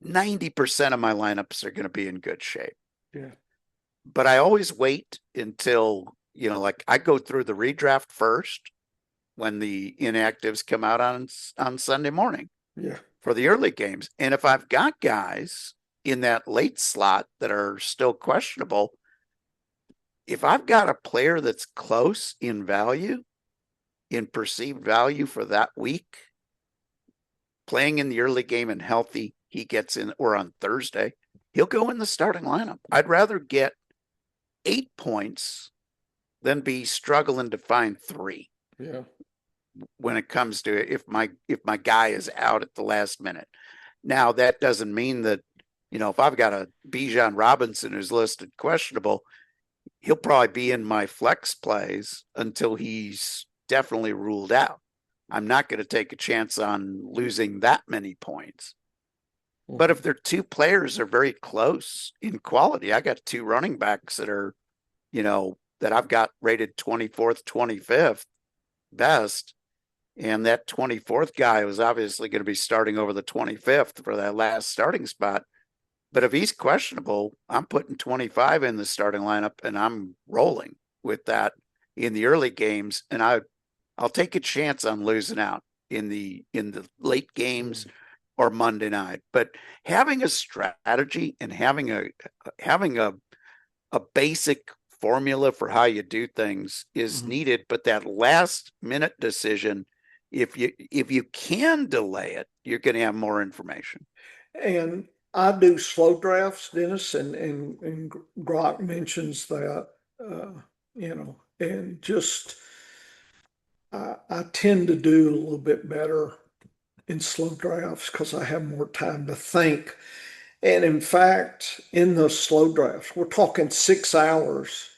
90% of my lineups are going to be in good shape. Yeah. But I always wait until, like I go through the redraft first when the inactives come out on Sunday morning. Yeah. For the early games. And if I've got guys in that late slot that are still questionable, if I've got a player that's close in value, in perceived value for that week, playing in the early game and healthy, he gets in, or on Thursday, he'll go in the starting lineup. I'd rather get 8 points than be struggling to find 3. Yeah. When it comes to if my guy is out at the last minute. Now that doesn't mean that, if I've got a Bijan Robinson who's listed questionable, he'll probably be in my flex plays until he's definitely ruled out. I'm not going to take a chance on losing that many points. Mm-hmm. But if their 2 players are very close in quality, I got 2 running backs that are, that I've got rated 24th, 25th best. And that 24th guy was obviously going to be starting over the 25th for that last starting spot. But if he's questionable, I'm putting 25 in the starting lineup and I'm rolling with that in the early games. And I'll take a chance on losing out in the late games or Monday night. But having a strategy and having a basic formula for how you do things is needed. But that last minute decision, if you can delay it, you're going to have more information. And I do slow drafts, Dennis, and Brock mentions that, and just I tend to do a little bit better in slow drafts because I have more time to think. And in fact, in the slow drafts, we're talking 6 hours.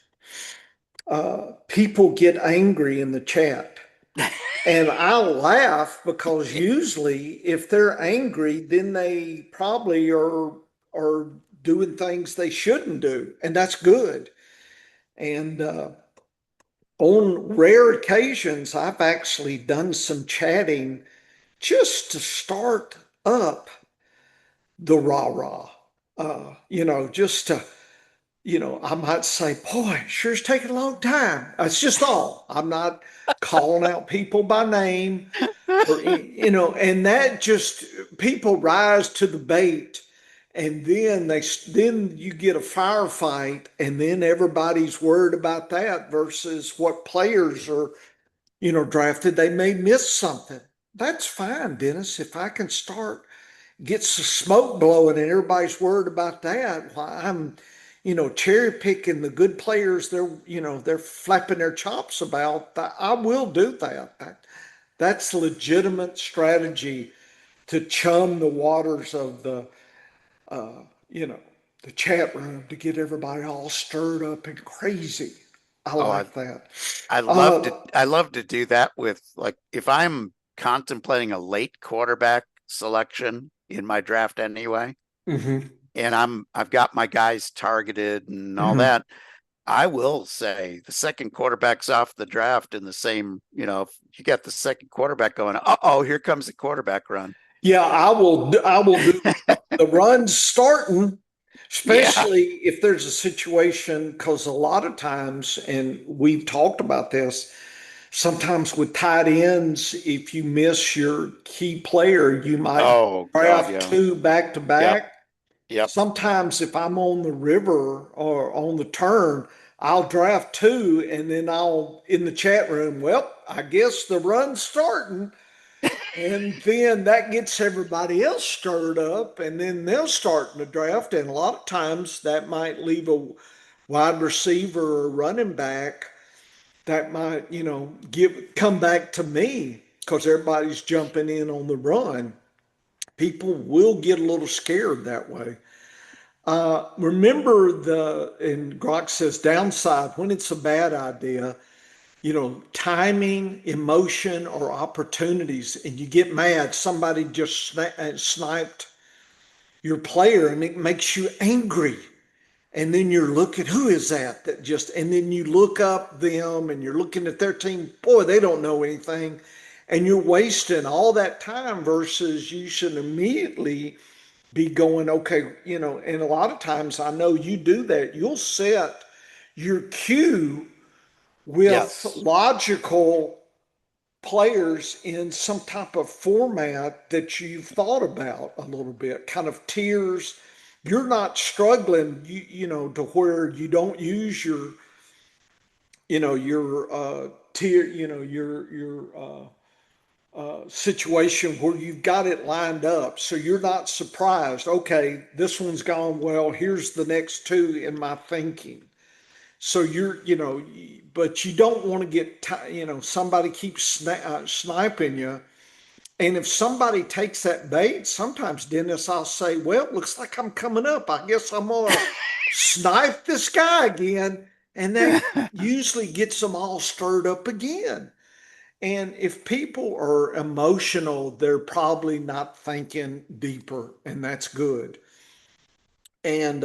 People get angry in the chat. And I laugh because usually if they're angry, then they probably are doing things they shouldn't do. And that's good. And on rare occasions, I've actually done some chatting just to start up the rah-rah. Just to, I might say, boy, sure's taking a long time. That's just all. I'm not calling out people by name or, and that just, people rise to the bait. And then you get a firefight, and then everybody's worried about that versus what players are, drafted. They may miss something. That's fine, Dennis. If I can start, get some smoke blowing and everybody's worried about that, while I'm, cherry picking the good players they're flapping their chops about, I will do that. That's legitimate strategy to chum the waters of uh, the chat room to get everybody all stirred up and crazy. I like that. I love to do that with, like, if I'm contemplating a late quarterback selection in my draft anyway, and I've got my guys targeted and all that, I will say the second quarterback's off the draft in the same, if you got the second quarterback going, here comes the quarterback run. Yeah, I will do the runs starting, especially if there's a situation, because a lot of times, and we've talked about this, sometimes with tight ends, if you miss your key player, you might draft 2 back to back. Yep. Sometimes if I'm on the river or on the turn, I'll draft 2 and then I'll in the chat room, well, I guess the run's starting. And then that gets everybody else stirred up, and then they'll start in the draft. And a lot of times that might leave a wide receiver or running back that might, come back to me because everybody's jumping in on the run. People will get a little scared that way. Remember and Grok says downside when it's a bad idea, timing, emotion, or opportunities, and you get mad, somebody just sniped your player and it makes you angry. And then you're looking, who is that just, and then you look up them and you're looking at their team. Boy, they don't know anything. And you're wasting all that time versus you should immediately be going, okay, and a lot of times I know you do that. You'll set your cue with Yes. logical players in some type of format that you've thought about a little bit, kind of tiers. You're not struggling, to where you don't use your tier, your situation where you've got it lined up. So you're not surprised. Okay, this one's gone well. Here's the next two in my thinking. So but you don't want to get, somebody keeps sniping you. And if somebody takes that bait, sometimes, Dennis, I'll say, well, it looks like I'm coming up. I guess I'm going to snipe this guy again. And that usually gets them all stirred up again. And if people are emotional, they're probably not thinking deeper, and that's good. And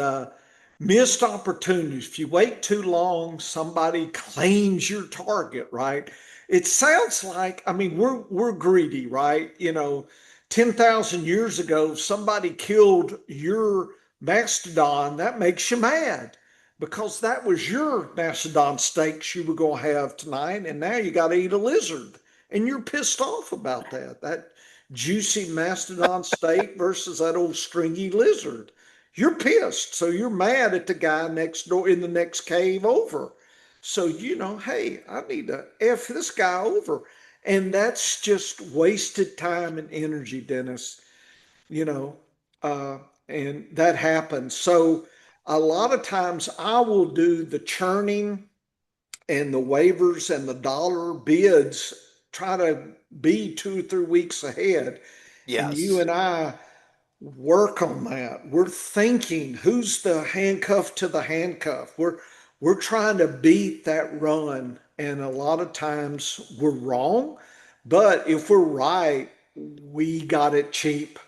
missed opportunities. If you wait too long, somebody claims your target, right? It sounds like, I mean, we're greedy, right? 10,000 years ago, somebody killed your mastodon. That makes you mad because that was your mastodon steaks you were going to have tonight, and now you got to eat a lizard, and you're pissed off about that. That juicy mastodon steak versus that old stringy lizard. You're pissed. So you're mad at the guy next door in the next cave over. So, hey, I need to F this guy over. And that's just wasted time and energy, Dennis, you know, uh, and that happens. So a lot of times I will do the churning and the waivers and the dollar bids, try to be 2 or 3 weeks ahead. And you Yes. and I work on that. We're thinking, who's the handcuff to the handcuff? We're trying to beat that run, and a lot of times we're wrong. But if we're right, we got it cheap.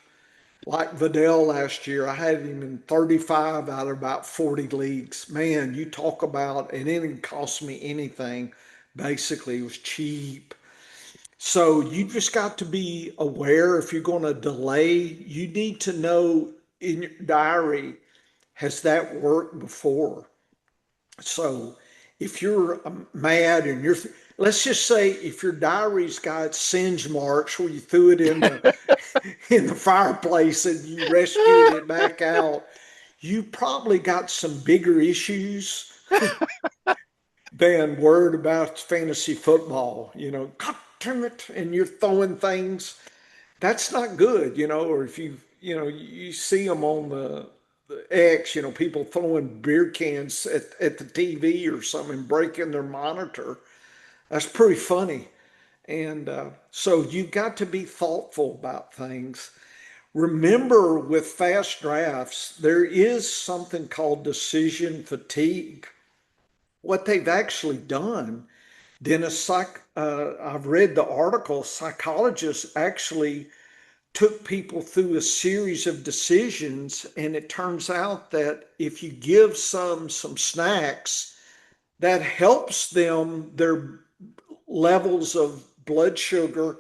Like Vidal last year, I had him in 35 out of about 40 leagues. Man, you talk about, and it didn't cost me anything. Basically, it was cheap. So you just got to be aware if you're going to delay, you need to know in your diary, has that worked before? So if you're mad and let's just say if your diary's got singe marks where you threw it in the in the fireplace and you rescued it back out, you probably got some bigger issues than worried about fantasy football. God damn it, and you're throwing things. That's not good, or if you see them on the X, people throwing beer cans at the TV or something, breaking their monitor. That's pretty funny. And so you've got to be thoughtful about things. Remember, with fast drafts, there is something called decision fatigue. What they've actually done, Dennis, I've read the article, psychologists actually took people through a series of decisions, and it turns out that if you give some snacks, that helps them, their levels of blood sugar,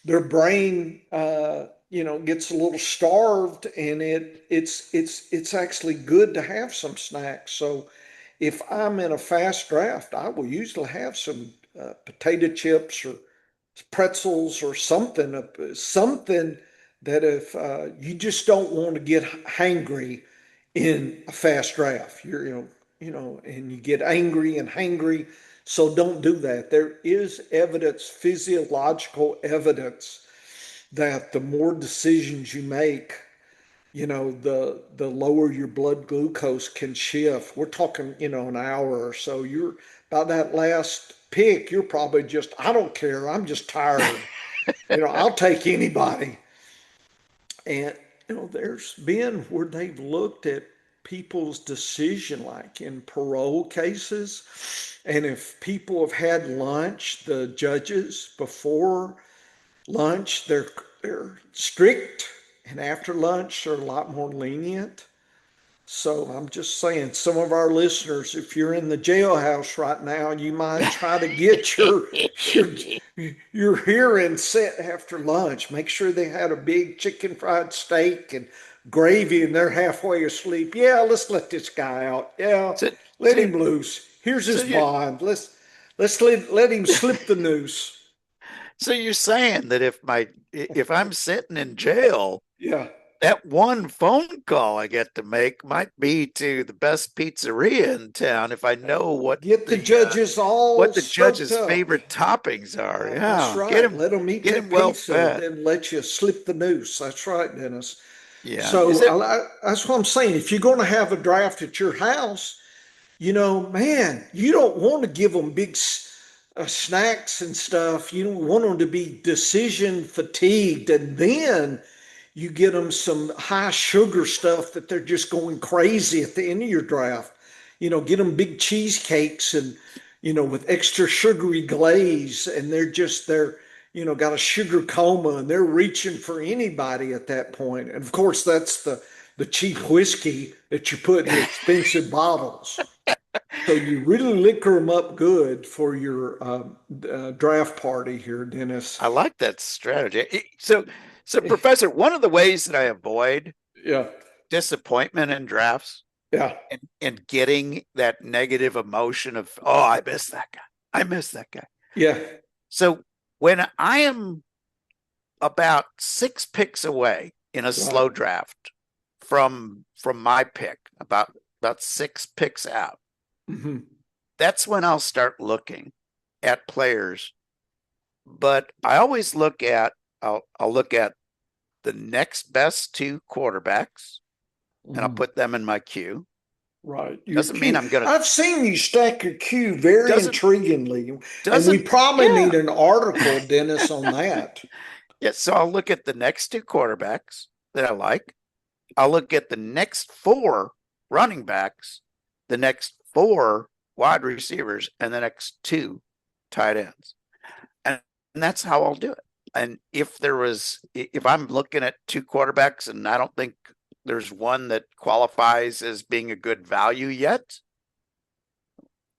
their brain gets a little starved, and it's actually good to have some snacks. So if I'm in a fast draft, I will usually have some potato chips or pretzels or something that if you just don't want to get hangry in a fast draft, and you get angry and hangry. So don't do that. There is evidence, physiological evidence, that the more decisions you make, the lower your blood glucose can shift. We're talking, an hour or so. You're by that last pick, you're probably just, I don't care. I'm just tired. I'll take anybody. And, there's been where they've looked at people's decision, like in parole cases. And if people have had lunch, the judges before lunch, they're strict. And after lunch, they're a lot more lenient. So I'm just saying, some of our listeners, if you're in the jailhouse right now, you might try to get your your hearing set after lunch. Make sure they had a big chicken fried steak and gravy, and they're halfway asleep. Yeah, let's let this guy out. Yeah, So, let so, him loose. Here's so his you, bond. Let's let him slip the noose. so you're saying that if I'm sitting in jail, Yeah. that one phone call I get to make might be to the best pizzeria in town if I know Get the judges all what the stoked judge's up. favorite toppings are. That's Yeah, right. Let them eat get that him well pizza, fed. then let you slip the noose. That's right, Dennis. Yeah, is So it? that's what I'm saying. If you're going to have a draft at your house, man, you don't want to give them big snacks and stuff. You don't want them to be decision fatigued, and then you get them some high sugar stuff that they're just going crazy at the end of your draft. Get them big cheesecakes and, with extra sugary glaze, and they're got a sugar coma and they're reaching for anybody at that point. And of course, that's the cheap whiskey that you put in the expensive bottles. So you really liquor them up good for your draft party here, Dennis. I like that strategy. So, Professor, one of the ways that I avoid Yeah, disappointment in drafts yeah, and getting that negative emotion of, oh, I missed that guy. I missed that guy. yeah, So when I am about 6 picks away in a right. slow draft from my pick, about 6 picks out, Hmm. that's when I'll start looking at players. But I always I'll look at the next best two quarterbacks and I'll Hmm. put them in my queue. Right. Your Doesn't mean queue. I'm gonna I've seen you stack your queue very doesn't intriguingly, and we doesn't probably yeah. need an article, Dennis, on that. Yeah, so I'll look at the next two quarterbacks that I like. I'll look at the next four running backs, the next four wide receivers, and the next two tight ends. And that's how I'll do it. And if I'm looking at two quarterbacks and I don't think there's one that qualifies as being a good value yet,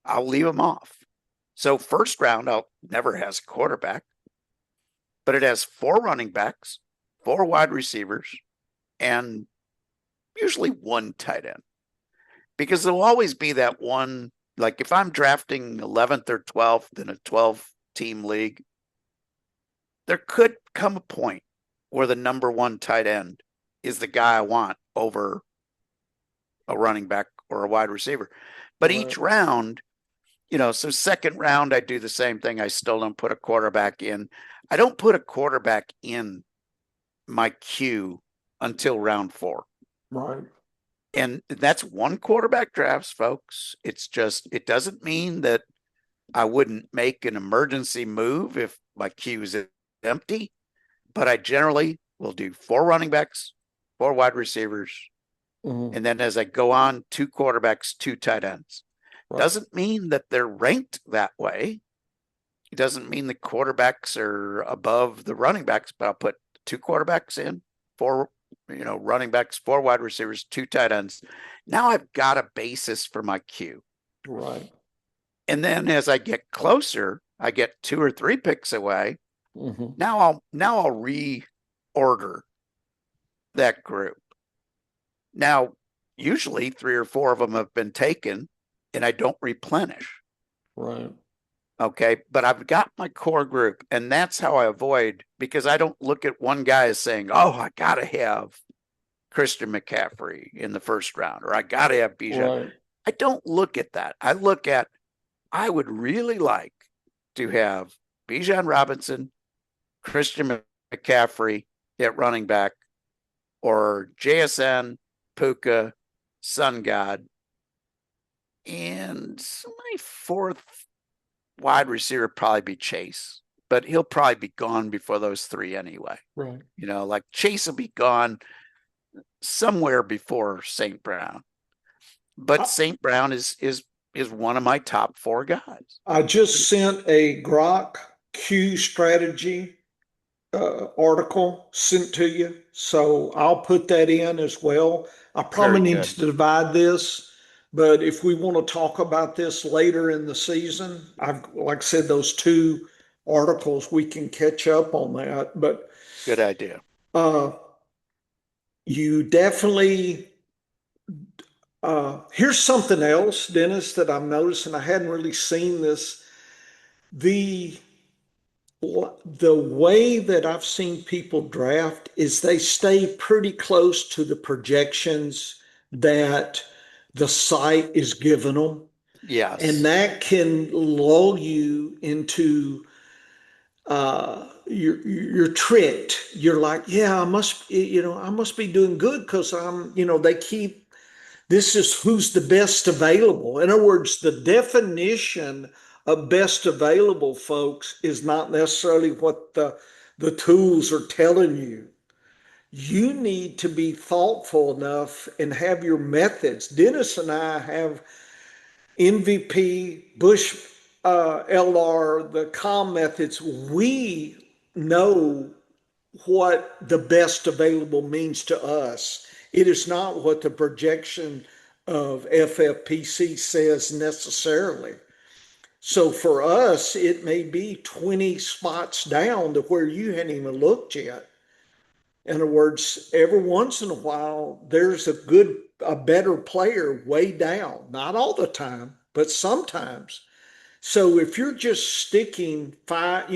I'll leave them off. So first round, I'll never has a quarterback, but it has four running backs, four wide receivers, and usually one tight end. Because there'll always be that one, like if I'm drafting 11th or 12th in a 12 team league, there could come a point where the number one tight end is the guy I want over a running back or a wide receiver. But Right. each round, so second round, I do the same thing. I still don't put a quarterback in. I don't put a quarterback in my queue until round 4. Right. And that's one quarterback drafts, folks. It doesn't mean that I wouldn't make an emergency move if my queue is empty, but I generally will do 4 running backs, 4 wide receivers, Hmm. and then as I go on, 2 quarterbacks, 2 tight ends. Right. Doesn't mean that they're ranked that way. It doesn't mean the quarterbacks are above the running backs, but I'll put 2 quarterbacks in, 4 running backs, 4 wide receivers, 2 tight ends. Now I've got a basis for my queue. Right. And then as I get closer, I get 2 or 3 picks away. Hmm. Now I'll reorder that group. Now, usually 3 or 4 of them have been taken and I don't replenish. Right. Okay. But I've got my core group, and that's how I avoid, because I don't look at one guy as saying, oh, I got to have Christian McCaffrey in the first round, or I got to have Bijan. Right. I don't look at that. I look at, I would really like to have Bijan Robinson, Christian McCaffrey at running back, or JSN, Puka, Sun God, and my fourth wide receiver probably be Chase, but he'll probably be gone before those 3 anyway. Right. Like Chase will be gone somewhere before St. Brown, but I, St. Brown is one of my top 4 guys. I just sent a Grok Q strategy article sent to you. So I'll put that in as well. I probably Very need good. to divide this, but if we want to talk about this later in the season, like I said, those two articles, we can catch up on that. But Good idea. uh, you definitely, here's something else, Dennis, that I'm noticing. I hadn't really seen this. The the way that I've seen people draft is they stay pretty close to the projections that the site is giving them. And Yes. that can lull you into you're tricked. You're like, yeah, I must be doing good because they keep this is who's the best available. In other words, the definition of best available, folks, is not necessarily what the tools are telling you. You need to be thoughtful enough and have your methods. Dennis and I have MVP, Bush LR, the COM methods. We know what the best available means to us. It is not what the projection of FFPC says necessarily. So for us, it may be 20 spots down to where you hadn't even looked yet. In other words, every once in a while, there's a better player way down. Not all the time, but sometimes. So if you're just sticking five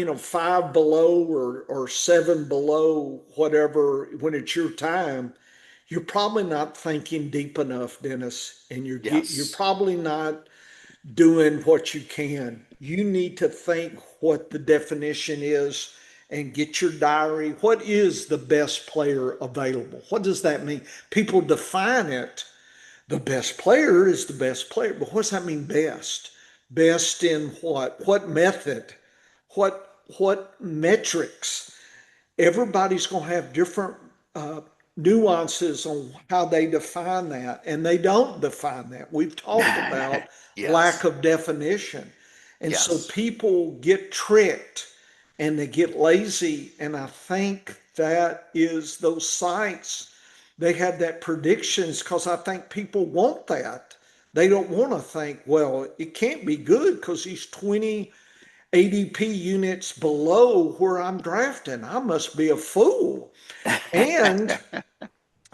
below or seven below, whatever, when it's your time, you're probably not thinking deep enough, Dennis, and you're Yes. probably not doing what you can. You need to think what the definition is and get your diary. What is the best player available? What does that mean? People define it. The best player is the best player, but what does that mean best? Best in what? What method? What metrics? Everybody's going to have different nuances on how they define that, and they don't define that. We've talked about lack Yes. of definition. And so Yes. people get tricked and they get lazy. And I think that is those sites, they have that predictions because I think people want that. They don't want to think, well, it can't be good because he's 20 ADP units below where I'm drafting. I must be a fool. And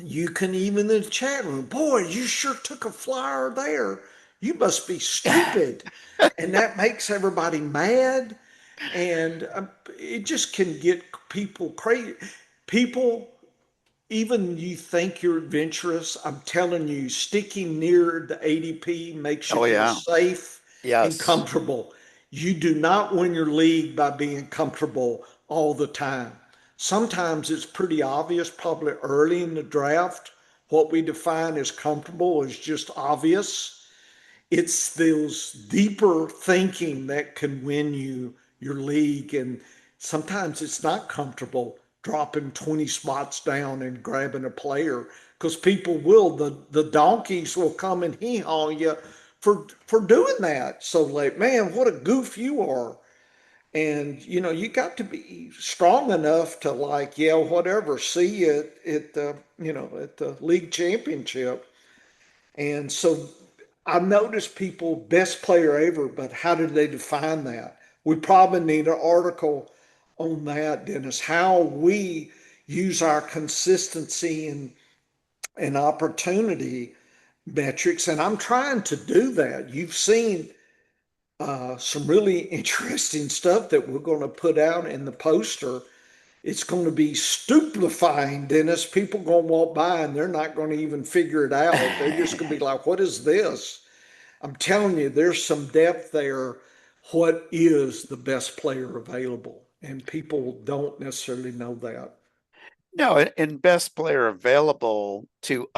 you can even in the chat room, boy, you sure took a flyer there. You must be stupid. And that makes everybody mad. And it just can get people crazy. People, even you think you're adventurous, I'm telling you, sticking near the ADP makes you Oh, feel yeah. safe and Yes. comfortable. You do not win your league by being comfortable all the time. Sometimes it's pretty obvious, probably early in the draft. What we define as comfortable is just obvious. It's those deeper thinking that can win you your league. And sometimes it's not comfortable dropping 20 spots down and grabbing a player because people will, the donkeys will come and hee haw you for doing that. So like, man, what a goof you are. And you got to be strong enough to like, yeah, whatever, see you at the, at the league championship. And so I noticed people best player ever, but how did they define that? We probably need an article on that, Dennis, how we use our consistency and opportunity metrics. And I'm trying to do that. You've seen some really interesting stuff that we're going to put out in the poster. It's going to be stupefying, Dennis. People going to walk by and they're not going to even figure it out. They're just going to be like, what is this? I'm telling you, there's some depth there. What is the best player available? And people don't necessarily know that. No, and best player available to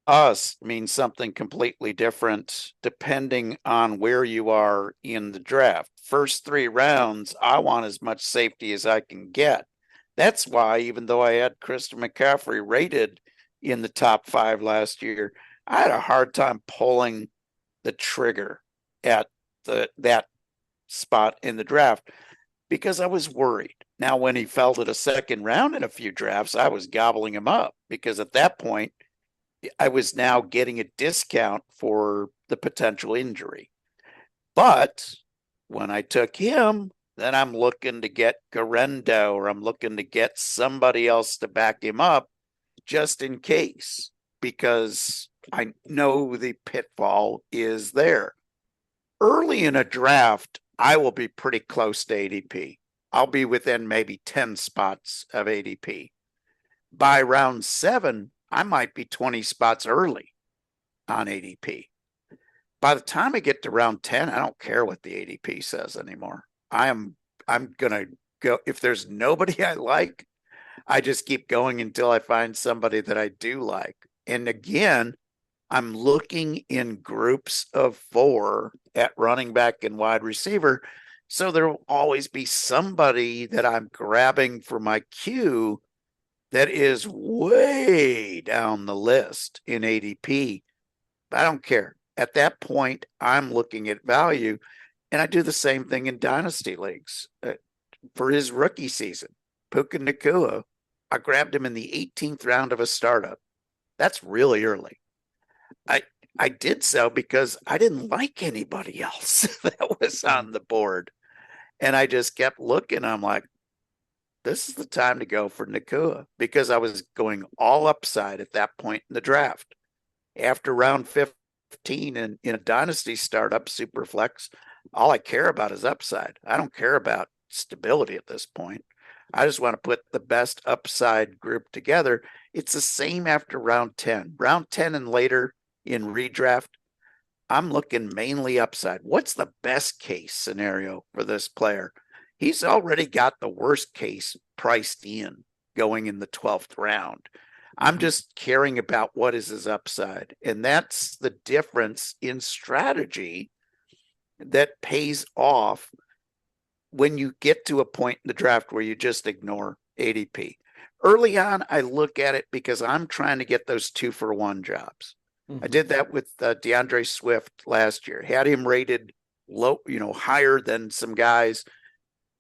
us means something completely different depending on where you are in the draft. First three rounds, I want as much safety as I can get. That's why, even though I had Christian McCaffrey rated in the top 5 last year, I had a hard time pulling the trigger at that spot in the draft. because I was worried. Now, when he fell to the second round in a few drafts, I was gobbling him up because at that point, I was now getting a discount for the potential injury. But when I took him, then I'm looking to get Garendo or I'm looking to get somebody else to back him up just in case, because I know the pitfall is there. Early in a draft, I will be pretty close to ADP. I'll be within maybe 10 spots of ADP. By round 7, I might be 20 spots early on ADP. By the time I get to round 10, I don't care what the ADP says anymore. I'm gonna go. If there's nobody I like, I just keep going until I find somebody that I do like. And again, I'm looking in groups of 4 at running back and wide receiver. So there will always be somebody that I'm grabbing for my queue that is way down the list in ADP. I don't care. At that point, I'm looking at value. And I do the same thing in dynasty leagues. For his rookie season, Puka Nacua, I grabbed him in the 18th round of a startup. That's really early. I did so because I didn't like anybody else that was on the board. And I just kept looking. I'm like, this is the time to go for Nacua because I was going all upside at that point in the draft. After round 15 in a dynasty startup, Superflex, all I care about is upside. I don't care about stability at this point. I just want to put the best upside group together. It's the same after round 10. Round 10 and later in redraft, I'm looking mainly upside. What's the best case scenario for this player? He's already got the worst case priced in going in the 12th round. I'm just caring about what is his upside. And that's the difference in strategy that pays off when you get to a point in the draft where you just ignore ADP. Early on, I look at it because I'm trying to get those 2-for-1 jobs. I did that with DeAndre Swift last year. Had him rated low, higher than some guys.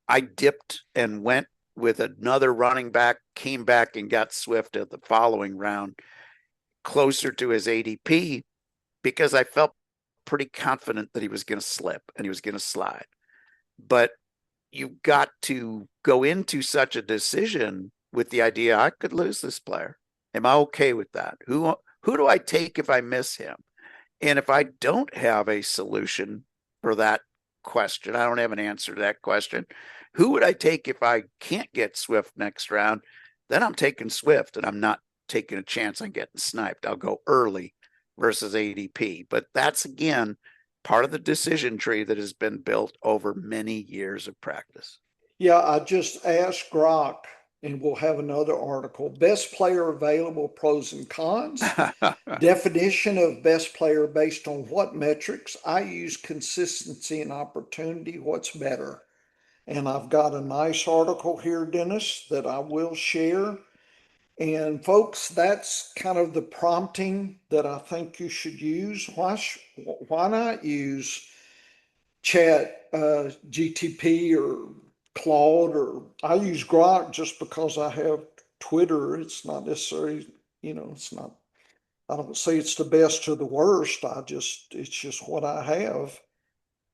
I dipped and went with another running back, came back and got Swift at the following round, closer to his ADP, because I felt pretty confident that he was going to slip and he was going to slide. But you got to go into such a decision with the idea I could lose this player. Am I okay with that? Who do I take if I miss him? And if I don't have a solution for that question, I don't have an answer to that question. Who would I take if I can't get Swift next round? Then I'm taking Swift and I'm not taking a chance on getting sniped. I'll go early versus ADP. But that's, again, part of the decision tree that has been built over many years of practice. Yeah, I just asked Grok, and we'll have another article. Best player available, pros and cons. Definition of best player based on what metrics? I use consistency and opportunity. What's better? And I've got a nice article here, Dennis, that I will share. And folks, that's kind of the prompting that I think you should use. Why not use Chat GTP or Claude, or I use Grok just because I have Twitter. It's not necessarily, it's not, I don't say it's the best or the worst. It's just what I have.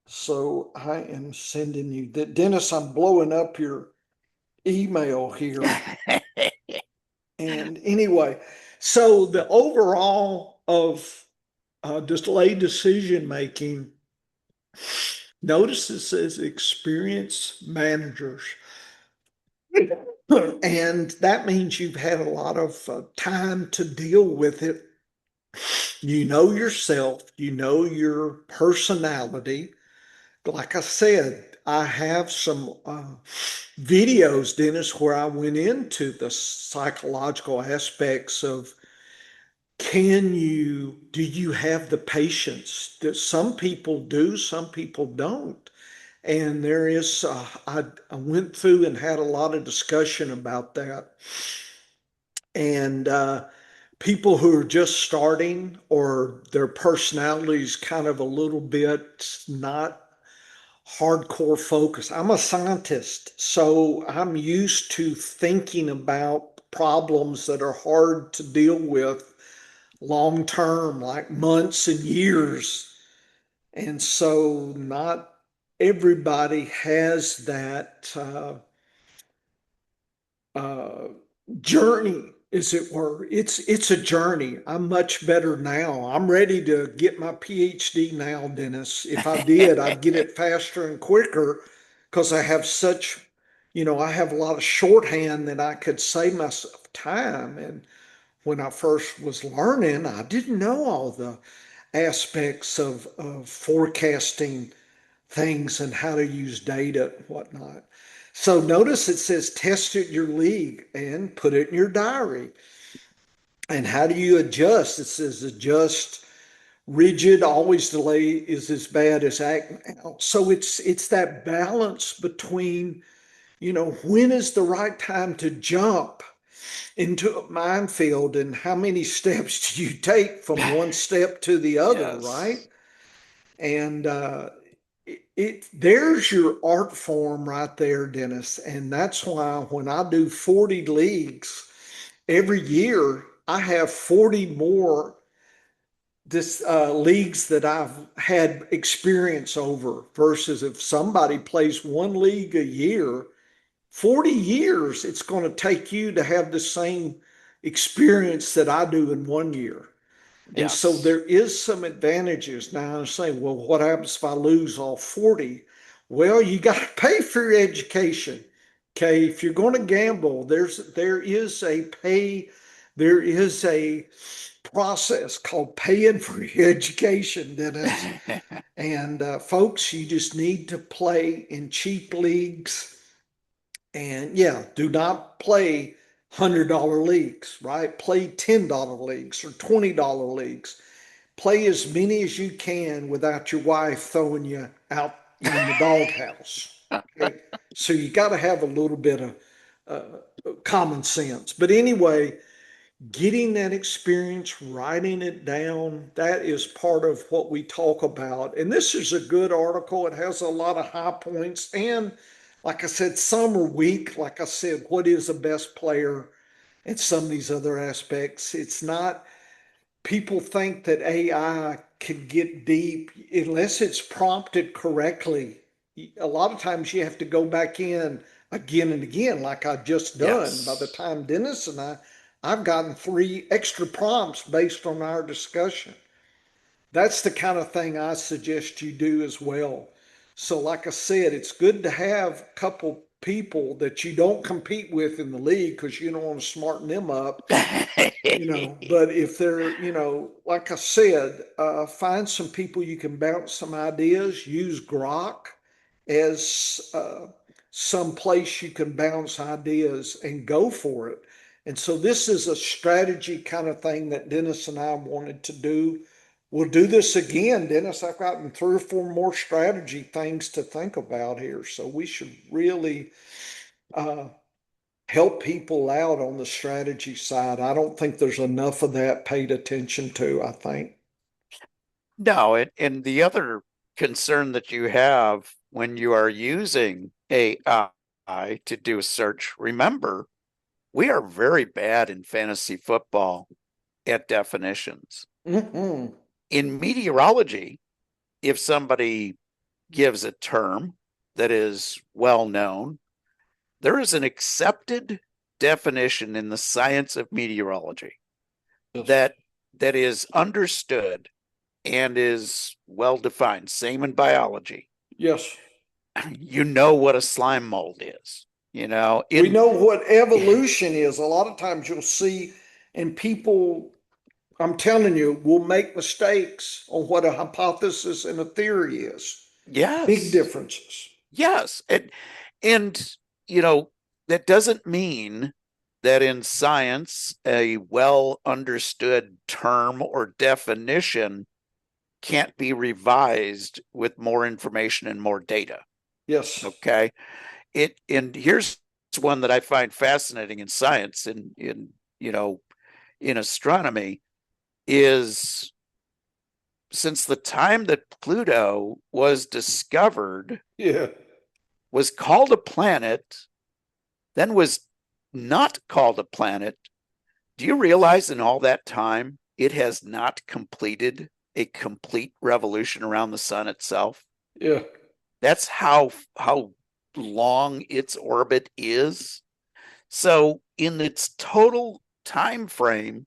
So I am sending you that. Dennis, I'm blowing up your email here. And anyway, so the overall of delayed decision making, notice it says experienced managers. And that means you've had a lot of time to deal with it. You know yourself, you know your personality. Like I said, I have some videos, Dennis, where I went into the psychological aspects of do you have the patience that some people do, some people don't. And there is, I went through and had a lot of discussion about that. And people who are just starting or their personality is kind of a little bit not hardcore focus. I'm a scientist, so I'm used to thinking about problems that are hard to deal with long term, like months and years. And so not everybody has that uh, journey, as it were. It's a journey. I'm much better now. I'm ready to get my PhD now, Dennis. If I did, I'd get it faster and quicker because I have such, I have a lot of shorthand that I could save myself time. And when I first was learning, I didn't know all the aspects of forecasting things and how to use data and whatnot. So notice it says test it your league and put it in your diary. And how do you adjust? It says adjust rigid, always delay is as bad as act now. So it's that balance between, when is the right time to jump into a minefield and how many steps do you take from one step to the other, right? Yes. And there's your art form right there, Dennis. And that's why when I do 40 leagues every year, I have 40 more leagues that I've had experience over versus if somebody plays one league a year, 40 years it's going to take you to have the same experience that I do in 1 year. And so Yes. there is some advantages. Now I'm saying, well, what happens if I lose all 40? Well, you got to pay for your education. Okay. If you're going to gamble, there is a process called paying for your education, Dennis. And folks, you just need to play in cheap leagues. And yeah, do not play $100 leagues, right? Play $10 leagues or $20 leagues. Play as many as you can without your wife throwing you out in the doghouse. Okay. So you got to have a little bit of common sense. But anyway, getting that experience, writing it down, that is part of what we talk about. And this is a good article. It has a lot of high points. And like I said, some are weak. Like I said, what is the best player and some of these other aspects? It's not, people think that AI can get deep unless it's prompted correctly. A lot of times you have to go back in again and again, like I've just done. By the Yes. time Dennis and I've gotten 3 extra prompts based on our discussion. That's the kind of thing I suggest you do as well. So, like I said, it's good to have a couple people that you don't compete with in the league because you don't want to smarten them up, but if they're, like I said, find some people you can bounce some ideas, use Grok as some place you can bounce ideas and go for it. And so this is a strategy kind of thing that Dennis and I wanted to do. We'll do this again, Dennis. I've gotten 3 or 4 more strategy things to think about here. So we should really uh, help people out on the strategy side. I don't think there's enough of that paid attention to, I think. No, and the other concern that you have when you are using AI to do a search, remember, we are very bad in fantasy football at definitions. Mm-hmm. In meteorology, if somebody gives a term that is well known, there is an accepted definition in the science of meteorology Yes. that is understood and is well defined. Same in biology. Yes. You know what a slime mold is. We In know what evolution is. A lot of times you'll see, and people, I'm telling you, will make mistakes on what a hypothesis and a theory is. Big yes, differences. yes, and you know that doesn't mean that in science a well understood term or definition can't be revised with more information and more data. Yes. Okay. And here's one that I find fascinating in science and in astronomy is since the time that Pluto was discovered, Yeah. was called a planet, then was not called a planet, do you realize in all that time it has not completed a complete revolution around the sun itself? Yeah. That's how long its orbit is. So in its total time frame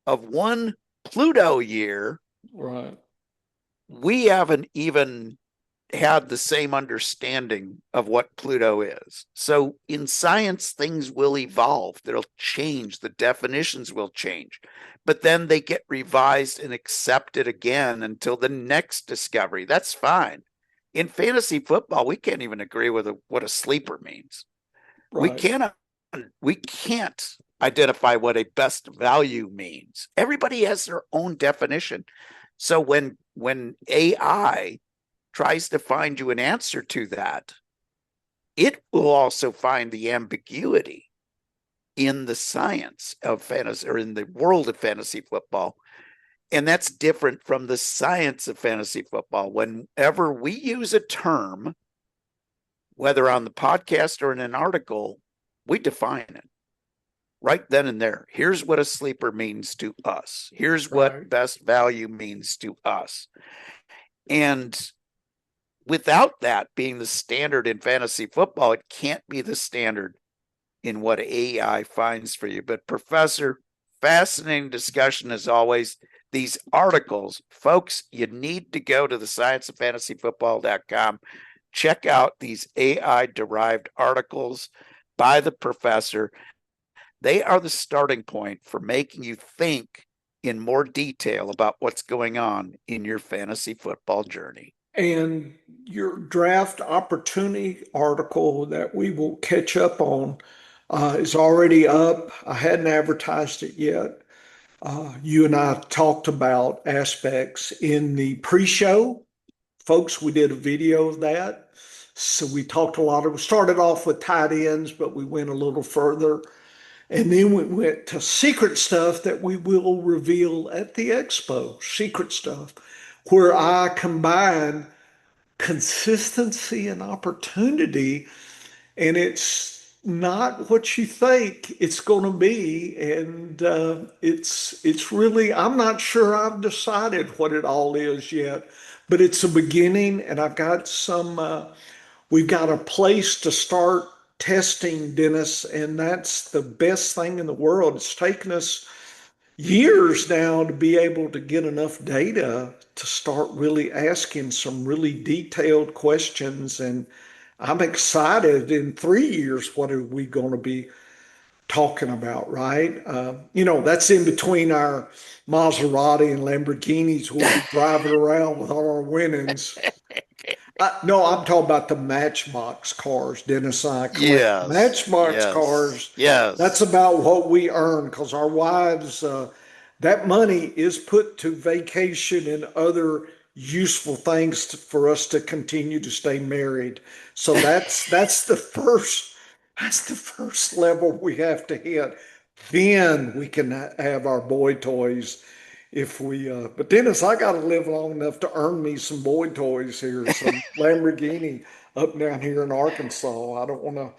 of one Pluto year, Right. we haven't even had the same understanding of what Pluto is. So in science, things will evolve. They'll change. The definitions will change. But then they get revised and accepted again until the next discovery. That's fine. In fantasy football, we can't even agree with what a sleeper means. We Right. can't identify what a best value means. Everybody has their own definition. So when AI tries to find you an answer to that, it will also find the ambiguity in the science of fantasy, or in the world of fantasy football. And that's different from the science of fantasy football. Whenever we use a term, whether on the podcast or in an article, we define it right then and there. Here's what a sleeper means to us. Here's what Right. best value means to us. And without that being the standard in fantasy football, it can't be the standard in what AI finds for you. But Professor, fascinating discussion as always. These articles, folks, you need to go to the scienceoffantasyfootball.com. Check out these AI derived articles by the professor. They are the starting point for making you think in more detail about what's going on in your fantasy football journey. And your draft opportunity article that we will catch up on is already up. I hadn't advertised it yet. You and I talked about aspects in the pre-show. Folks, we did a video of that. So we talked a lot of, we started off with tight ends, but we went a little further. And then we went to secret stuff that we will reveal at the expo, secret stuff, where I combine consistency and opportunity, and it's not what you think it's going to be. And it's really, I'm not sure I've decided what it all is yet, but it's a beginning, and I've got some. We've got a place to start testing, Dennis, and that's the best thing in the world. It's taken us years now to be able to get enough data to start really asking some really detailed questions. And I'm excited in 3 years, what are we going to be talking about, right? That's in between our Maserati and Lamborghinis we'll be driving around with all our winnings. No, I'm talking about the Matchbox cars. Dennis and I collect Yes, Matchbox yes, cars. That's yes. about what we earn because our wives, that money is put to vacation and other useful things for us to continue to stay married. So that's the first level we have to hit. Then we can have our boy toys if we but Dennis, I got to live long enough to earn me some boy toys here, some Lamborghini up down here in Arkansas. I don't want to,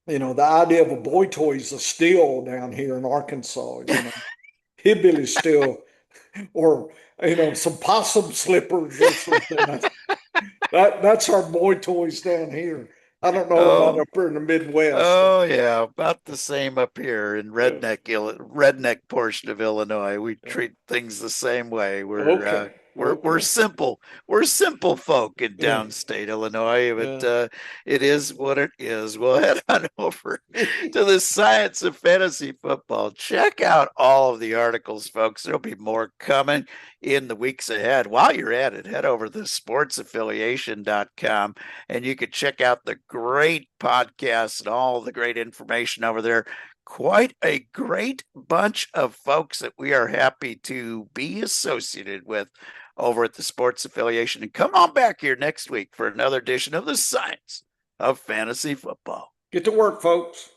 the idea of a boy toy is a steal down here in Arkansas, hillbilly steal, or some possum slippers or something. That's our boy toys down here. I don't know about Oh, up here in the Midwest. oh yeah, about the same up here in Yeah, redneck portion of Illinois. We yeah. treat things the same way. Okay, We're okay, simple. We're simple folk in yeah. downstate Illinois, but Yeah. it is what it is. We'll head on over to the science of fantasy football. Check out all of the articles, folks. There'll be more coming in the weeks ahead. While you're at it, head over to sportsaffiliation.com and you can check out the great podcasts and all the great information over there. Quite a great bunch of folks that we are happy to be associated with over at the Sports Affiliation. And come on back here next week for another edition of the Science of Fantasy Football. Get to work, folks.